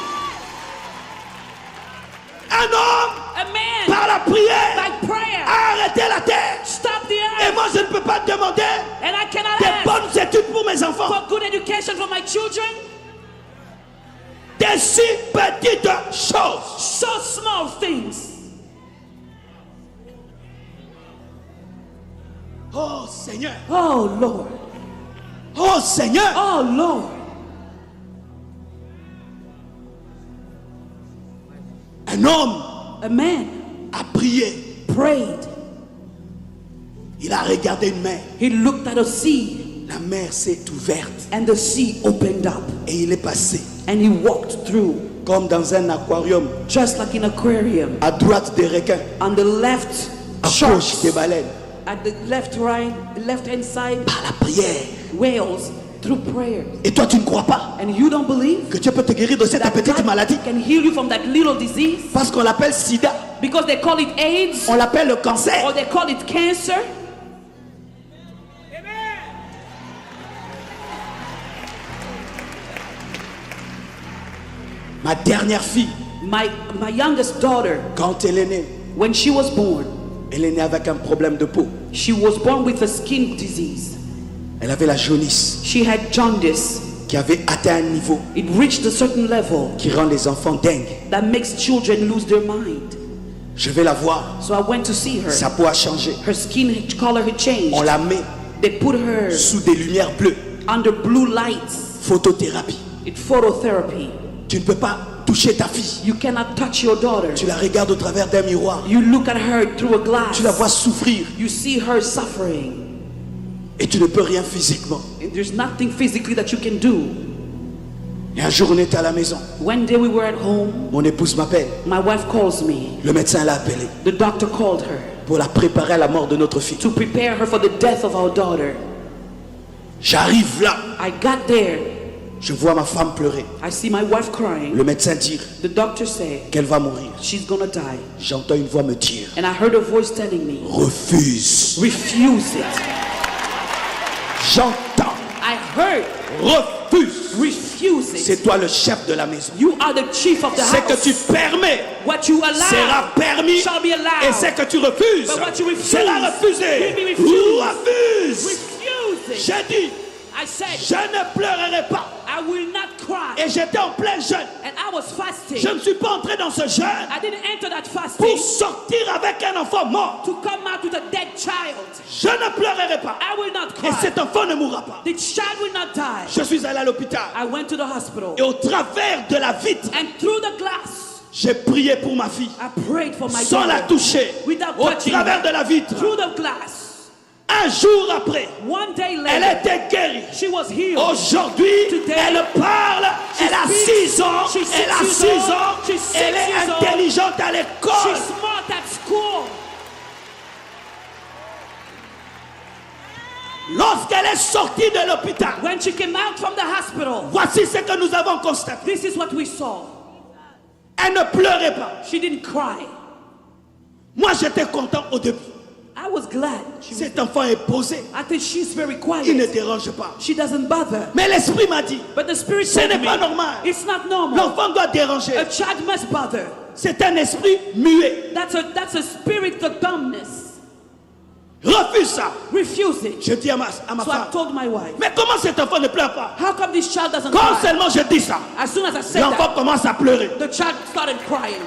B: Un homme
A: A man
B: par la prière
A: by prayer
B: a arrêté la terre. je ne peux pas demander
A: And I cannot
B: des
A: ask
B: bonnes études pour mes enfants.
A: for good education for my children.
B: Des si petites choses.
A: So small things.
B: Oh Seigneur.
A: Oh Lord.
B: Oh Seigneur.
A: Oh Lord.
B: Un homme
A: A man
B: a prié.
A: prayed.
B: Il a regardé une mer.
A: He looked at a sea,
B: La mer s'est ouverte
A: and the sea opened up,
B: et il est passé
A: and he walked through,
B: comme dans un aquarium.
A: just like an aquarium.
B: À droite des requins,
A: On the left,
B: à gauche
A: sharks.
B: des baleines.
A: At the left hand side,
B: Par la prière.
A: whales, through prayer.
B: Et toi, tu ne crois pas
A: And you don't believe
B: que Dieu peut te guérir de cette
A: that
B: petite
A: God
B: maladie?
A: can heal you from that little disease?
B: Parce qu'on l'appelle sida,
A: Because they call it AIDS,
B: on l'appelle le cancer.
A: or they call it cancer.
B: Ma dernière fille,
A: My youngest daughter,
B: quand elle est née,
A: when she was born,
B: elle est née avec un problème de peau.
A: she was born with a skin disease.
B: Elle avait la jaunisse
A: She had jaundice.
B: qui avait atteint un niveau
A: It reached a certain level
B: qui rend les enfants dingues.
A: that makes children lose their mind.
B: Je vais la voir.
A: So I went to see her.
B: Sa peau a changé.
A: Her skin color had changed.
B: On la met
A: They put her
B: sous des lumières bleues.
A: under blue lights.
B: Photothérapie.
A: It's phototherapy.
B: Tu ne peux pas toucher ta fille.
A: You cannot touch your daughter.
B: Tu la regardes au travers d'un miroir.
A: You look at her through a glass.
B: Tu la vois souffrir
A: You see her suffering.
B: et tu ne peux rien physiquement.
A: And there's nothing physically that you can do.
B: Et un jour, on était à la maison.
A: One day we were at home.
B: Mon épouse m'appelle.
A: My wife calls me.
B: Le médecin l'a appelée
A: The doctor called her
B: pour la préparer à la mort de notre fille.
A: to prepare her for the death of our daughter.
B: J'arrive là.
A: I got there.
B: Je vois ma femme pleurer.
A: I see my wife crying.
B: Le médecin dire
A: The doctor said
B: qu'elle va mourir.
A: she's gonna die.
B: J'entends une voix me dire
A: And I heard a voice telling me,
B: refuse.
A: refuse it.
B: J'entends
A: I heard,
B: refuse.
A: refuse it.
B: C'est toi le chef de la maison.
A: You are the chief of the
B: Ce que tu
A: house.
B: permets
A: What you
B: sera
A: allow
B: permis
A: shall be
B: et
A: allowed.
B: ce que tu refuses
A: But what you refuse
B: sera refusé.
A: will be refused.
B: Refuse.
A: Refuse it.
B: J'ai dit,
A: I said,
B: je ne pleurerai pas.
A: I will not cry.
B: Et j'étais en plein jeûne.
A: And I was fasting.
B: Je ne suis pas entré dans ce jeûne
A: I didn't enter that
B: pour
A: fasting
B: sortir avec un enfant mort.
A: to come out with a dead child.
B: Je ne pleurerai pas.
A: I will not
B: Et
A: cry.
B: cet enfant ne mourra pas.
A: The child will not die.
B: Je suis allé à l'hôpital.
A: I went to the hospital.
B: Et au travers de la vitre,
A: And through the glass,
B: j'ai prié pour ma fille.
A: I prayed for my
B: Sans la
A: daughter.
B: toucher.
A: Without
B: Au
A: touching
B: travers
A: her.
B: de la vitre.
A: Through the glass.
B: Un jour après,
A: One day
B: elle
A: later,
B: était guérie.
A: she was healed.
B: Aujourd'hui,
A: Today,
B: elle parle. Elle a
A: speaks.
B: 6 ans.
A: She's
B: Elle a
A: 6
B: 6
A: years old.
B: ans.
A: She's 6
B: Elle est
A: years old.
B: intelligente à l'école.
A: She's smart at school.
B: Lorsqu'elle est sortie de l'hôpital,
A: When she came out from the hospital,
B: voici ce que nous avons constaté.
A: this is what we saw.
B: Elle ne pleurait pas.
A: She didn't cry.
B: Moi, j'étais content au début.
A: I was glad. She was,
B: Cet enfant est posé.
A: I think she's very
B: Il ne
A: quiet.
B: dérange pas.
A: She doesn't bother.
B: Mais l'esprit m'a dit,
A: But the spirit
B: ce
A: told
B: n'est
A: me,
B: pas normal.
A: it's not normal.
B: L'enfant doit déranger.
A: A child must bother.
B: C'est un esprit muet.
A: That's a spirit of dumbness.
B: Refuse ça.
A: Refuse it.
B: Je dis à ma
A: So I
B: femme,
A: told my wife,
B: mais comment cet enfant ne pleure pas?
A: how come this child doesn't
B: Quand
A: cry?
B: seulement je dis ça,
A: As soon as I said
B: l'enfant
A: that,
B: commence à pleurer.
A: the child started crying.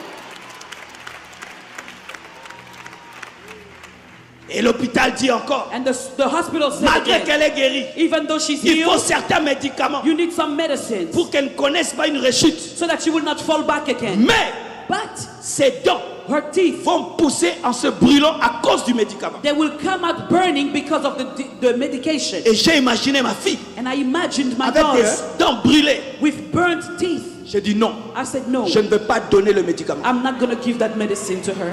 B: Et l'hôpital dit encore,
A: And the hospital said
B: malgré
A: again,
B: qu'elle est guérie,
A: even though she's
B: il faut
A: healed,
B: certains médicaments
A: you need some medicines
B: pour qu'elle ne connaisse pas une rechute.
A: so that she will not fall back again.
B: Mais
A: But
B: ses dents
A: her teeth,
B: vont pousser en se brûlant à cause du médicament.
A: they will come out burning because of the medication.
B: Et j'ai imaginé ma fille
A: And I imagined my
B: avec
A: daughter
B: des dents brûlées.
A: with burnt teeth.
B: J'ai dit non,
A: I said, no,
B: je ne veux pas donner le médicament.
A: I'm not going to give that medicine to her.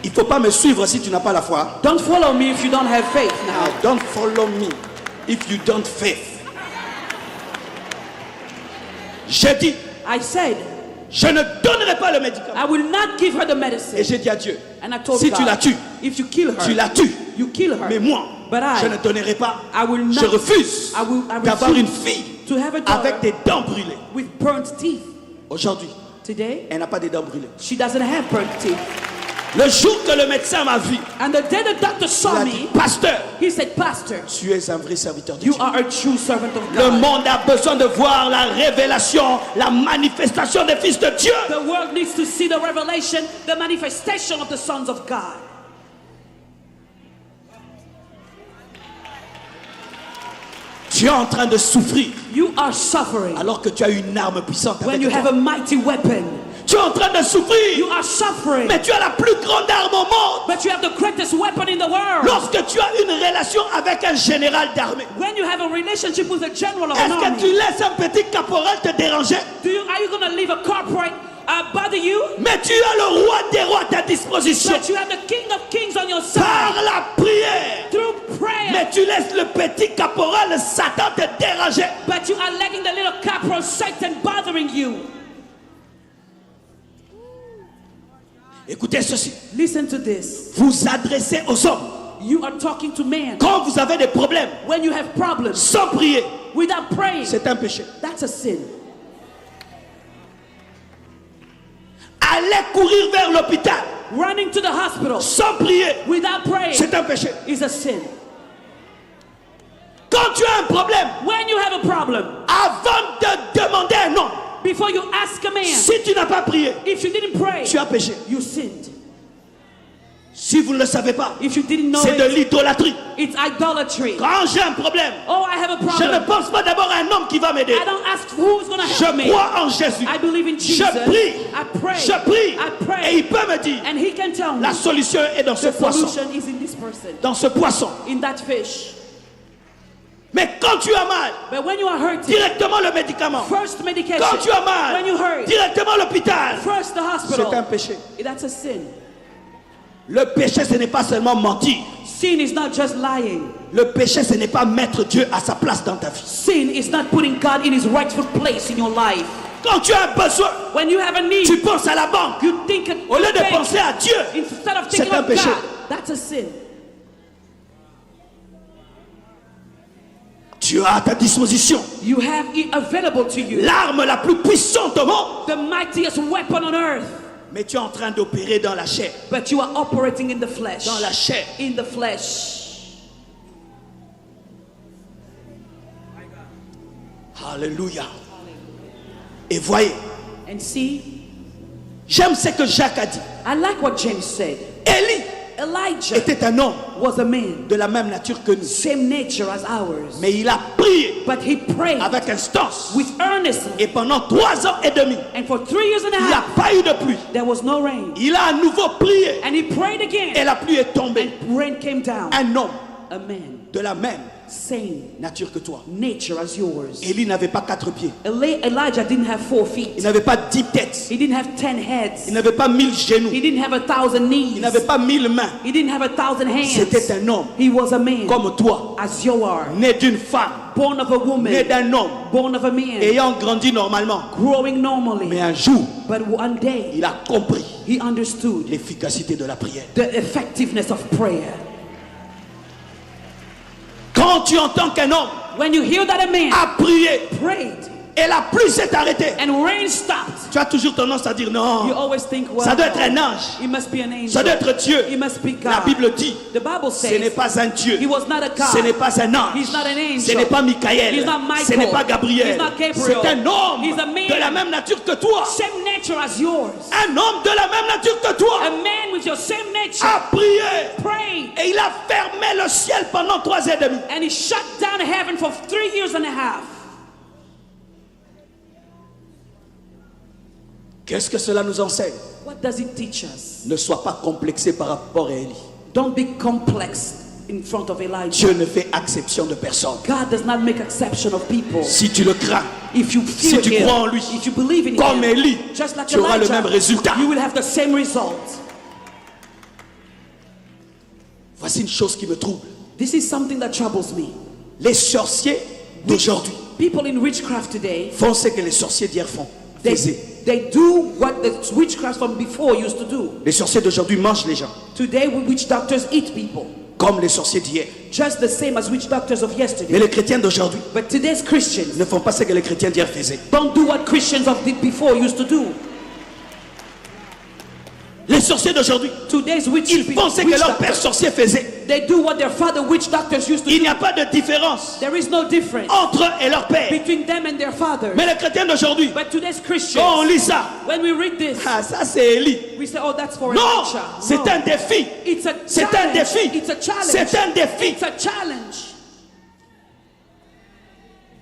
B: Il ne faut pas me suivre si tu n'as pas la foi.
A: Don't follow me if you don't have faith now.
B: Don't follow me if you don't faith. J'ai dit,
A: I said,
B: je ne donnerai pas le médicament.
A: I will not give her the
B: Et
A: medicine.
B: j'ai dit à Dieu,
A: And I told
B: si
A: God,
B: tu la tues,
A: if you kill
B: tu
A: her,
B: la tues.
A: you kill her.
B: Mais moi,
A: But I
B: je ne donnerai pas.
A: I will not-
B: Je refuse
A: I refuse
B: d'avoir une fille
A: to have a daughter
B: avec des dents brûlées.
A: with burnt teeth.
B: Aujourd'hui,
A: Today,
B: elle n'a pas des dents brûlées.
A: she doesn't have burnt teeth.
B: Le jour que le médecin m'a vu,
A: And the day the doctor
B: il
A: saw
B: a dit,
A: me,
B: pasteur,
A: he said, Pastor,
B: tu es un vrai serviteur de
A: you
B: Dieu.
A: are a true servant of
B: Le
A: God.
B: monde a besoin de voir la révélation, la manifestation des fils de Dieu.
A: The world needs to see the revelation, the manifestation of the sons of God.
B: Tu es en train de souffrir
A: You are suffering
B: alors que tu as une arme puissante
A: when
B: avec
A: you
B: toi.
A: have a mighty weapon.
B: Tu es en train de souffrir,
A: You are suffering,
B: mais tu as la plus grande arme au monde.
A: but you have the greatest weapon in the world.
B: Lorsque tu as une relation avec un général d'armée,
A: When you have a relationship with a general of an
B: est-ce que tu
A: army,
B: laisses un petit caporal te déranger?
A: are you going to leave a corporate bother you?
B: Mais tu as le roi des rois à ta disposition.
A: But you have the King of Kings on your side
B: Par la prière.
A: through prayer.
B: Mais tu laisses le petit caporal Satan te déranger.
A: But you are letting the little corporal Satan bothering you.
B: Écoutez ceci.
A: Listen to this.
B: Vous adressez aux hommes
A: You are talking to man.
B: quand vous avez des problèmes
A: When you have problems
B: sans prier.
A: without praying,
B: C'est un péché.
A: that's a sin.
B: Allez courir vers l'hôpital
A: Running to the hospital
B: sans prier.
A: without praying
B: C'est un péché.
A: is a sin.
B: Quand tu as un problème,
A: When you have a problem,
B: avant de demander un homme,
A: before you ask a man,
B: si tu n'as pas prié,
A: if you didn't pray,
B: tu as péché.
A: you sinned.
B: Si vous ne le savez pas,
A: If you didn't know
B: c'est de
A: it,
B: l'idolâtrie.
A: it's idolatry.
B: Quand j'ai un problème,
A: Oh, I have a
B: je ne
A: problem.
B: pense pas d'abord à un homme qui va m'aider.
A: I don't ask who's going to help
B: Je
A: me.
B: crois en Jésus.
A: I believe in
B: Je
A: Jesus.
B: prie.
A: I pray.
B: Je prie.
A: I
B: Et
A: pray.
B: il peut me dire,
A: And he can tell me
B: la solution est dans ce
A: the
B: poisson.
A: solution is in this person,
B: Dans ce poisson.
A: in that fish.
B: Mais quand tu as mal,
A: But when you are hurting,
B: directement le médicament.
A: first medication.
B: Quand tu as mal,
A: When you hurt,
B: directement l'hôpital.
A: first the
B: C'est un
A: hospital.
B: péché.
A: That's a sin.
B: Le péché, ce n'est pas seulement mentir.
A: Sin is not just lying.
B: Le péché, ce n'est pas mettre Dieu à sa place dans ta vie.
A: Sin is not putting God in his rightful place in your life.
B: Quand tu as un besoin,
A: When you have a need,
B: tu penses à la banque.
A: you think
B: Au lieu de
A: bank
B: penser à Dieu,
A: instead of
B: c'est
A: thinking
B: un
A: of
B: péché.
A: God. That's a sin.
B: Tu as à ta disposition
A: You have it available to you,
B: l'arme la plus puissante au monde.
A: the mightiest weapon on earth.
B: Mais tu es en train d'opérer dans la chair.
A: But you are operating in the flesh.
B: Dans la chair.
A: In the flesh.
B: Alléluia. Et voyez,
A: And see,
B: j'aime ce que Jacques a dit.
A: I like what James said.
B: Élie
A: Elijah
B: était un homme
A: was a man,
B: de la même nature que nous.
A: same nature as ours.
B: Mais il a prié
A: But he prayed
B: avec instance.
A: with earnestness.
B: Et pendant 3 ans et demi,
A: And for 3 years and a
B: il n'y a
A: half,
B: pas eu de pluie.
A: there was no rain.
B: Il a à nouveau prié
A: And he prayed
B: et
A: again.
B: la pluie est tombée.
A: And rain came down.
B: Un homme
A: A man,
B: de la même
A: same
B: nature que toi.
A: nature as yours.
B: Élie n'avait pas 4 pieds.
A: Elijah didn't have 4
B: Il
A: feet.
B: n'avait pas 10 têtes.
A: He didn't have 10 heads.
B: Il n'avait pas 1000 genoux.
A: He didn't have 1,000 knees.
B: Il n'avait pas 1000 mains.
A: He didn't have 1,000 hands.
B: C'était un homme
A: He was a man
B: comme toi,
A: as you are,
B: né d'une femme,
A: born of a
B: né
A: woman,
B: d'un homme,
A: born of a man,
B: ayant grandi normalement.
A: growing
B: Mais
A: normally.
B: un jour,
A: But one day,
B: il a compris
A: he understood
B: l'efficacité de la prière.
A: the effectiveness of prayer.
B: Quand tu entends qu'un homme
A: When you hear that a man
B: a prié
A: prayed
B: et la pluie s'est arrêtée,
A: and rain stopped,
B: tu as toujours tendance à dire
A: you
B: non,
A: always think, well,
B: ça doit être un ange,
A: he must be an angel.
B: ça doit être Dieu.
A: He must be
B: La
A: God.
B: Bible dit,
A: The Bible
B: ce n'est
A: says
B: pas un Dieu,
A: he was not a God.
B: ce n'est pas un ange,
A: He's not an angel.
B: ce n'est pas Michael,
A: He's not Michael.
B: ce n'est pas Gabriel,
A: He's not Gabriel.
B: c'est un homme
A: He's a man.
B: de la même nature que toi.
A: Same nature as yours.
B: Un homme de la même nature que toi
A: A man with your same nature
B: a prié
A: prayed
B: et il a fermé le ciel pendant 3 ans et demi.
A: and he shut down heaven for 3 years and a half.
B: Qu'est-ce que cela nous enseigne?
A: What does it teach us?
B: Ne sois pas complexé par rapport à Élie.
A: Don't be complex in front of Elijah.
B: Dieu ne fait exception de personne.
A: God does not make exception of people.
B: Si tu le crains,
A: If you
B: si
A: fear
B: tu
A: him,
B: crois en lui,
A: if you believe in
B: comme
A: him,
B: Élie,
A: just like
B: tu auras le
A: Elijah,
B: même résultat.
A: you will have the same result.
B: Voici une chose qui me trouble.
A: This is something that troubles me.
B: Les sorciers d'aujourd'hui
A: People in witchcraft today,
B: font ce que les sorciers d'hier faisaient.
A: they do what the witchcraft from before used to do.
B: Les sorciers d'aujourd'hui mangent les gens,
A: Today, witch doctors eat people,
B: comme les sorciers d'hier.
A: just the same as witch doctors of
B: Mais
A: yesterday.
B: les chrétiens d'aujourd'hui
A: But today's Christians
B: ne font pas ce que les chrétiens d'hier faisaient.
A: don't do what Christians of the before used to do.
B: Les Les sorciers d'aujourd'hui,
A: Today's witch
B: ils font ce que leur père sorcier faisait.
A: They do what their father witch doctors used to
B: Il
A: do.
B: n'y a pas de différence
A: There is no difference
B: entre eux et leur père.
A: between them and their father.
B: Mais les chrétiens d'aujourd'hui,
A: But today's
B: quand on
A: Christians,
B: lit ça,
A: when we read this,
B: ah, ça c'est Élie.
A: we say, oh, that's for
B: Non,
A: Elisha.
B: c'est
A: No.
B: un défi.
A: It's a
B: C'est un
A: challenge.
B: défi.
A: It's a challenge.
B: C'est un défi.
A: It's a challenge.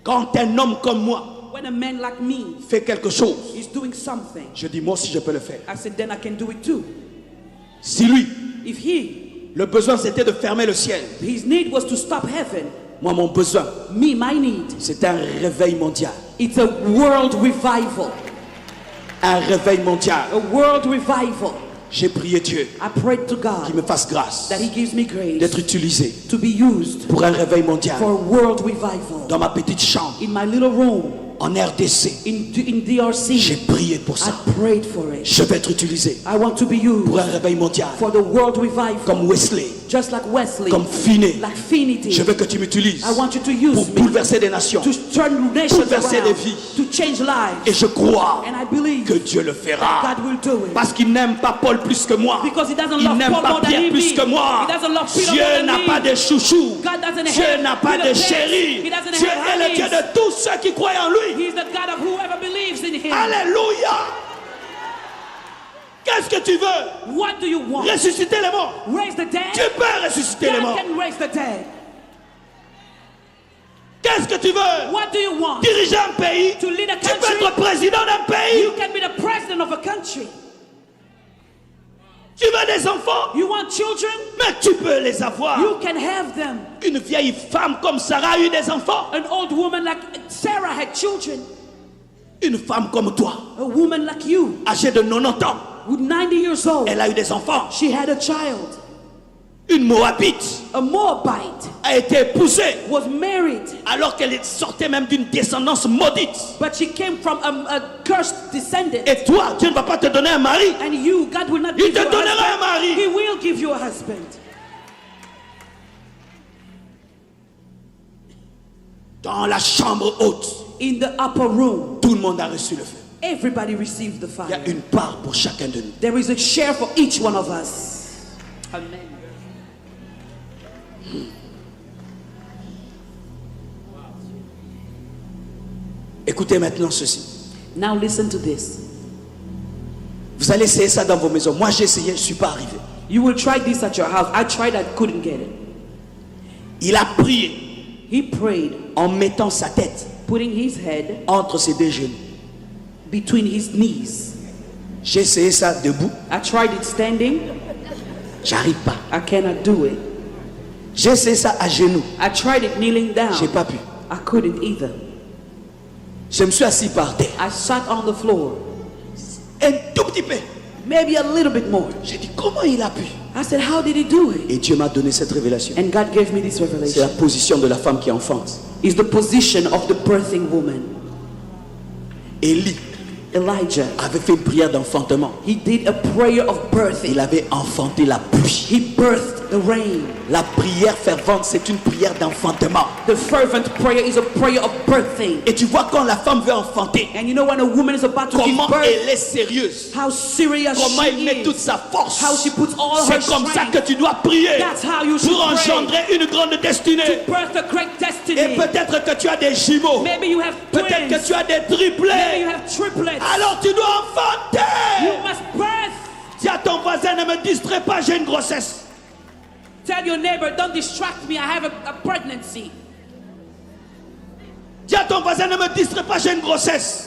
B: Quand un homme comme moi
A: When a man like me
B: fait quelque chose,
A: is doing something,
B: je dis moi aussi je peux le faire.
A: I said, then I can do it too.
B: Si lui,
A: If he,
B: le besoin c'était de fermer le ciel,
A: his need was to stop heaven,
B: moi mon besoin
A: me, my need,
B: c'est un réveil mondial.
A: it's a world revival.
B: Un réveil mondial.
A: A world revival.
B: J'ai prié Dieu
A: I prayed to
B: qu'il
A: God
B: me fasse grâce
A: that he gives me grace
B: d'être utilisé
A: to be used
B: pour un réveil mondial.
A: for a world revival.
B: Dans ma petite chambre,
A: In my little room,
B: en RDC,
A: in
B: j'ai
A: DRC,
B: prié pour ça.
A: I prayed for it.
B: Je vais être utilisé
A: I want to be used
B: pour un réveil mondial.
A: for the world revival.
B: Comme Wesley,
A: Just like Wesley,
B: comme Finney.
A: like Finney
B: Je
A: did.
B: veux que tu m'utilises
A: I want you to
B: pour
A: use me
B: bouleverser des nations.
A: to turn nations
B: Bouleverser des
A: around,
B: vies.
A: to change lives.
B: Et je crois
A: And I believe
B: que Dieu le fera.
A: God will do it.
B: Parce qu'il n'aime pas Paul plus que moi.
A: Because he doesn't
B: Il
A: love
B: n'aime
A: Paul
B: pas
A: more than
B: Pierre
A: he
B: plus
A: me.
B: que moi.
A: He doesn't love Peter
B: Dieu
A: more than
B: n'a
A: me.
B: pas de chouchou.
A: God doesn't
B: Dieu
A: have
B: n'a pas de
A: little pets.
B: chéri.
A: He doesn't
B: Dieu
A: have
B: est le Dieu
A: honeys.
B: de tous ceux qui croient en lui.
A: He's the God of whoever believes in him.
B: Alléluia. Qu'est-ce que tu veux?
A: What do you want?
B: Ressusciter les morts.
A: Raise the dead?
B: Tu peux ressusciter les
A: God
B: morts.
A: can raise the dead.
B: Qu'est-ce que tu veux?
A: What do you want?
B: Diriger un pays.
A: To lead a
B: Tu peux
A: country?
B: être président d'un pays.
A: You can be the president of a country.
B: Tu veux des enfants,
A: You want children?
B: mais tu peux les avoir.
A: You can have them.
B: Une vieille femme comme Sarah a eu des enfants.
A: An old woman like Sarah had children.
B: Une femme comme toi,
A: A woman like you,
B: âgée de 90 ans,
A: with 90 years old,
B: elle a eu des enfants.
A: she had a child.
B: Une Moabite
A: A Moabite
B: a été épousée
A: was married,
B: alors qu'elle sortait même d'une descendance maudite.
A: but she came from a cursed descendant.
B: Et toi, Dieu ne va pas te donner un mari.
A: And you, God will not
B: Il
A: give
B: te
A: you a
B: donnera un
A: husband.
B: mari.
A: He will give you a husband.
B: Dans la chambre haute,
A: In the upper room,
B: tout le monde a reçu le feu.
A: everybody receives the
B: Il y a
A: fire.
B: une part pour chacun de nous.
A: There is a share for each one of us. Amen.
B: Écoutez maintenant ceci.
A: Now listen to this.
B: Vous allez essayer ça dans vos maisons. Moi, j'ai essayé, je ne suis pas arrivé.
A: You will try this at your house. I tried, I couldn't get it.
B: Il a prié
A: He prayed,
B: en mettant sa tête
A: putting his head
B: entre ses deux genoux.
A: between his knees.
B: J'ai essayé ça debout.
A: I tried it standing.
B: J'arrive pas.
A: I cannot do it.
B: J'ai essayé ça à genoux.
A: I tried it kneeling down.
B: J'ai pas pu.
A: I couldn't either.
B: Je me suis assis par terre.
A: I sat on the floor.
B: Un tout petit peu.
A: Maybe a little bit more.
B: J'ai dit, comment il a pu?
A: I said, how did he do it?
B: Et Dieu m'a donné cette révélation.
A: And God gave me this
B: C'est la
A: revelation.
B: position de la femme qui enfante.
A: It's the position of the birthing woman.
B: Élie
A: Elijah,
B: avait fait une prière d'enfantement.
A: he did a prayer of birthing.
B: Il avait enfanté la pluie.
A: He birthed the rain.
B: La prière fervente, c'est une prière d'enfantement.
A: The fervent prayer is a prayer of birthing.
B: Et tu vois quand la femme veut enfanter,
A: And you know when a woman is about to give
B: comment
A: birth,
B: elle est sérieuse.
A: how serious
B: Comment elle met
A: she
B: toute
A: is.
B: sa force.
A: How she puts all her
B: C'est comme ça
A: strength.
B: que tu dois prier
A: That's how you should
B: pour
A: pray.
B: engendrer une grande destinée.
A: To birth a great
B: Et
A: destiny.
B: peut-être que tu as des jumeaux.
A: Maybe you have
B: Peut-être que
A: twins.
B: tu as des
A: Maybe you
B: triplés.
A: have triplets.
B: Alors tu dois
A: You
B: enfanter.
A: must birth.
B: Dis à ton voisin, ne me distrais pas, j'ai une grossesse.
A: Tell your neighbor, don't distract me, I have a pregnancy.
B: Dis à ton voisin, ne me distrais pas, j'ai une grossesse.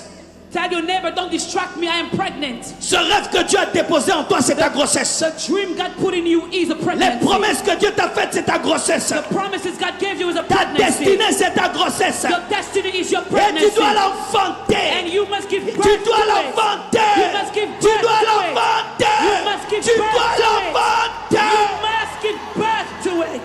A: Tell your neighbor, don't distract me, I am pregnant.
B: Ce rêve que Dieu a déposé en toi, c'est ta grossesse.
A: The dream God put in you is a
B: Les
A: pregnancy.
B: promesses que Dieu t'a faites, c'est ta grossesse.
A: The promises God gave you is a
B: Ta
A: pregnancy.
B: destinée, c'est ta grossesse.
A: Your destiny is your
B: Et tu
A: pregnancy.
B: dois
A: And
B: l'enfanter.
A: you must give birth
B: Tu
A: to
B: dois
A: it.
B: l'enfanter.
A: You must give
B: Tu
A: birth
B: dois
A: to it.
B: l'enfanter.
A: You must give
B: Tu
A: birth
B: dois
A: to it.
B: l'enfanter.
A: You must give birth to it.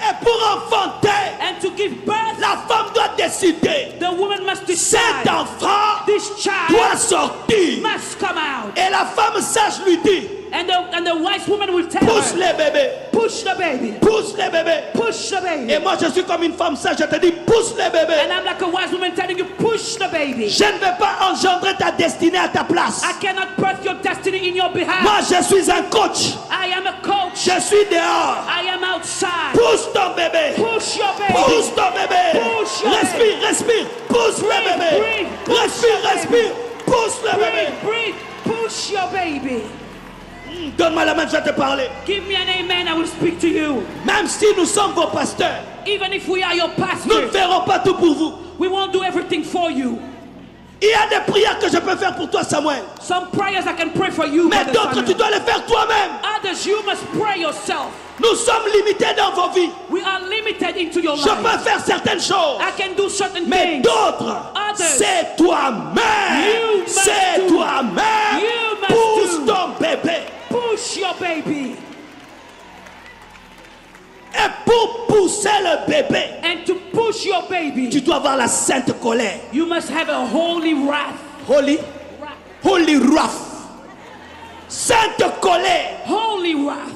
B: Et pour enfanter,
A: And to give birth,
B: la femme doit décider.
A: the woman must
B: Cet
A: decide.
B: enfant
A: This child
B: doit sortir.
A: must come out.
B: Et Et la femme sage lui dit,
A: And the wise woman will tell
B: pousse
A: her,
B: les bébés,
A: push the baby,
B: pousse les bébés.
A: push the baby.
B: Et moi je suis comme une femme sage, je te dis, pousse les bébés.
A: And I'm like a wise woman telling you, push the baby.
B: Je ne vais pas engendrer ta destinée à ta place.
A: I cannot birth your destiny in your behalf.
B: Moi je suis un coach.
A: I am a coach.
B: Je suis dehors.
A: I am outside.
B: Pousse ton bébé.
A: Push your baby.
B: Pousse ton bébé.
A: Push your
B: Respire, respire. Pousse le
A: Breathe,
B: bébé.
A: breathe. Push
B: Respire,
A: your
B: respire. Pousse le bébé.
A: Breathe, breathe. Push your baby.
B: Donne-moi la main, je vais te parler.
A: Give me an amen, I will speak to you.
B: Même si nous sommes vos pasteurs,
A: Even if we are your
B: nous ne
A: pastor,
B: ferons pas tout pour vous.
A: we won't do everything for you.
B: Il y a des prières que je peux faire pour toi, Samuel.
A: Some prayers I can pray for you,
B: Mais
A: Brother
B: d'autres,
A: Samuel.
B: tu dois les faire toi-même.
A: Others, you must pray yourself.
B: Nous sommes limités dans vos vies.
A: We are limited into your
B: Je
A: life.
B: peux faire certaines choses.
A: I can do certain
B: Mais
A: things.
B: d'autres,
A: Others,
B: c'est toi-même.
A: You must
B: C'est
A: do.
B: toi-même.
A: You must
B: Pousse
A: do.
B: ton bébé.
A: Push your baby.
B: Et pour pousser le bébé,
A: And to push your baby,
B: tu dois avoir la sainte colère.
A: you must have a holy wrath.
B: Holy, holy wrath. Sainte colère.
A: Holy wrath.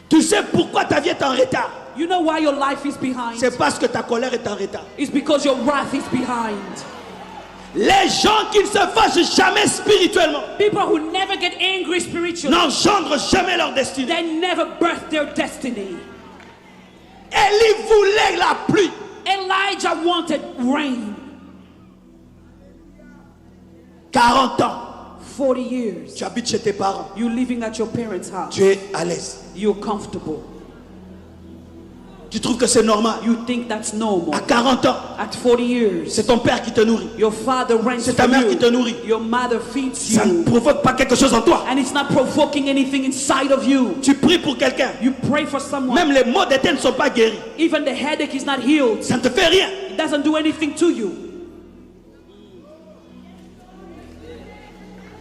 B: Tu sais pourquoi ta vie est en retard?
A: You know why your life is behind?
B: C'est parce que ta colère est en retard.
A: It's because your wrath is behind.
B: Les gens qui ne se fâchent jamais spirituellement
A: People who never get angry spiritually,
B: n'engendrent jamais leur destinée.
A: they never birth their destiny.
B: Élie voulait la pluie.
A: Elijah wanted rain.
B: 40 ans,
A: 40 years.
B: tu habites chez tes parents.
A: You living at your parents' house.
B: Tu es à l'aise.
A: You're comfortable.
B: Tu trouves que c'est normal.
A: You think that's normal.
B: À 40 ans,
A: At 40 years,
B: c'est ton père qui te nourrit.
A: your father rents
B: C'est
A: for
B: ta mère
A: you.
B: qui te nourrit.
A: Your mother feeds
B: Ça ne
A: you.
B: provoque pas quelque chose en toi.
A: And it's not provoking anything inside of you.
B: Tu pries pour quelqu'un.
A: You pray for someone.
B: Même les maux de tête ne sont pas guéris.
A: Even the headache is not healed.
B: Ça ne te fait rien.
A: It doesn't do anything to you.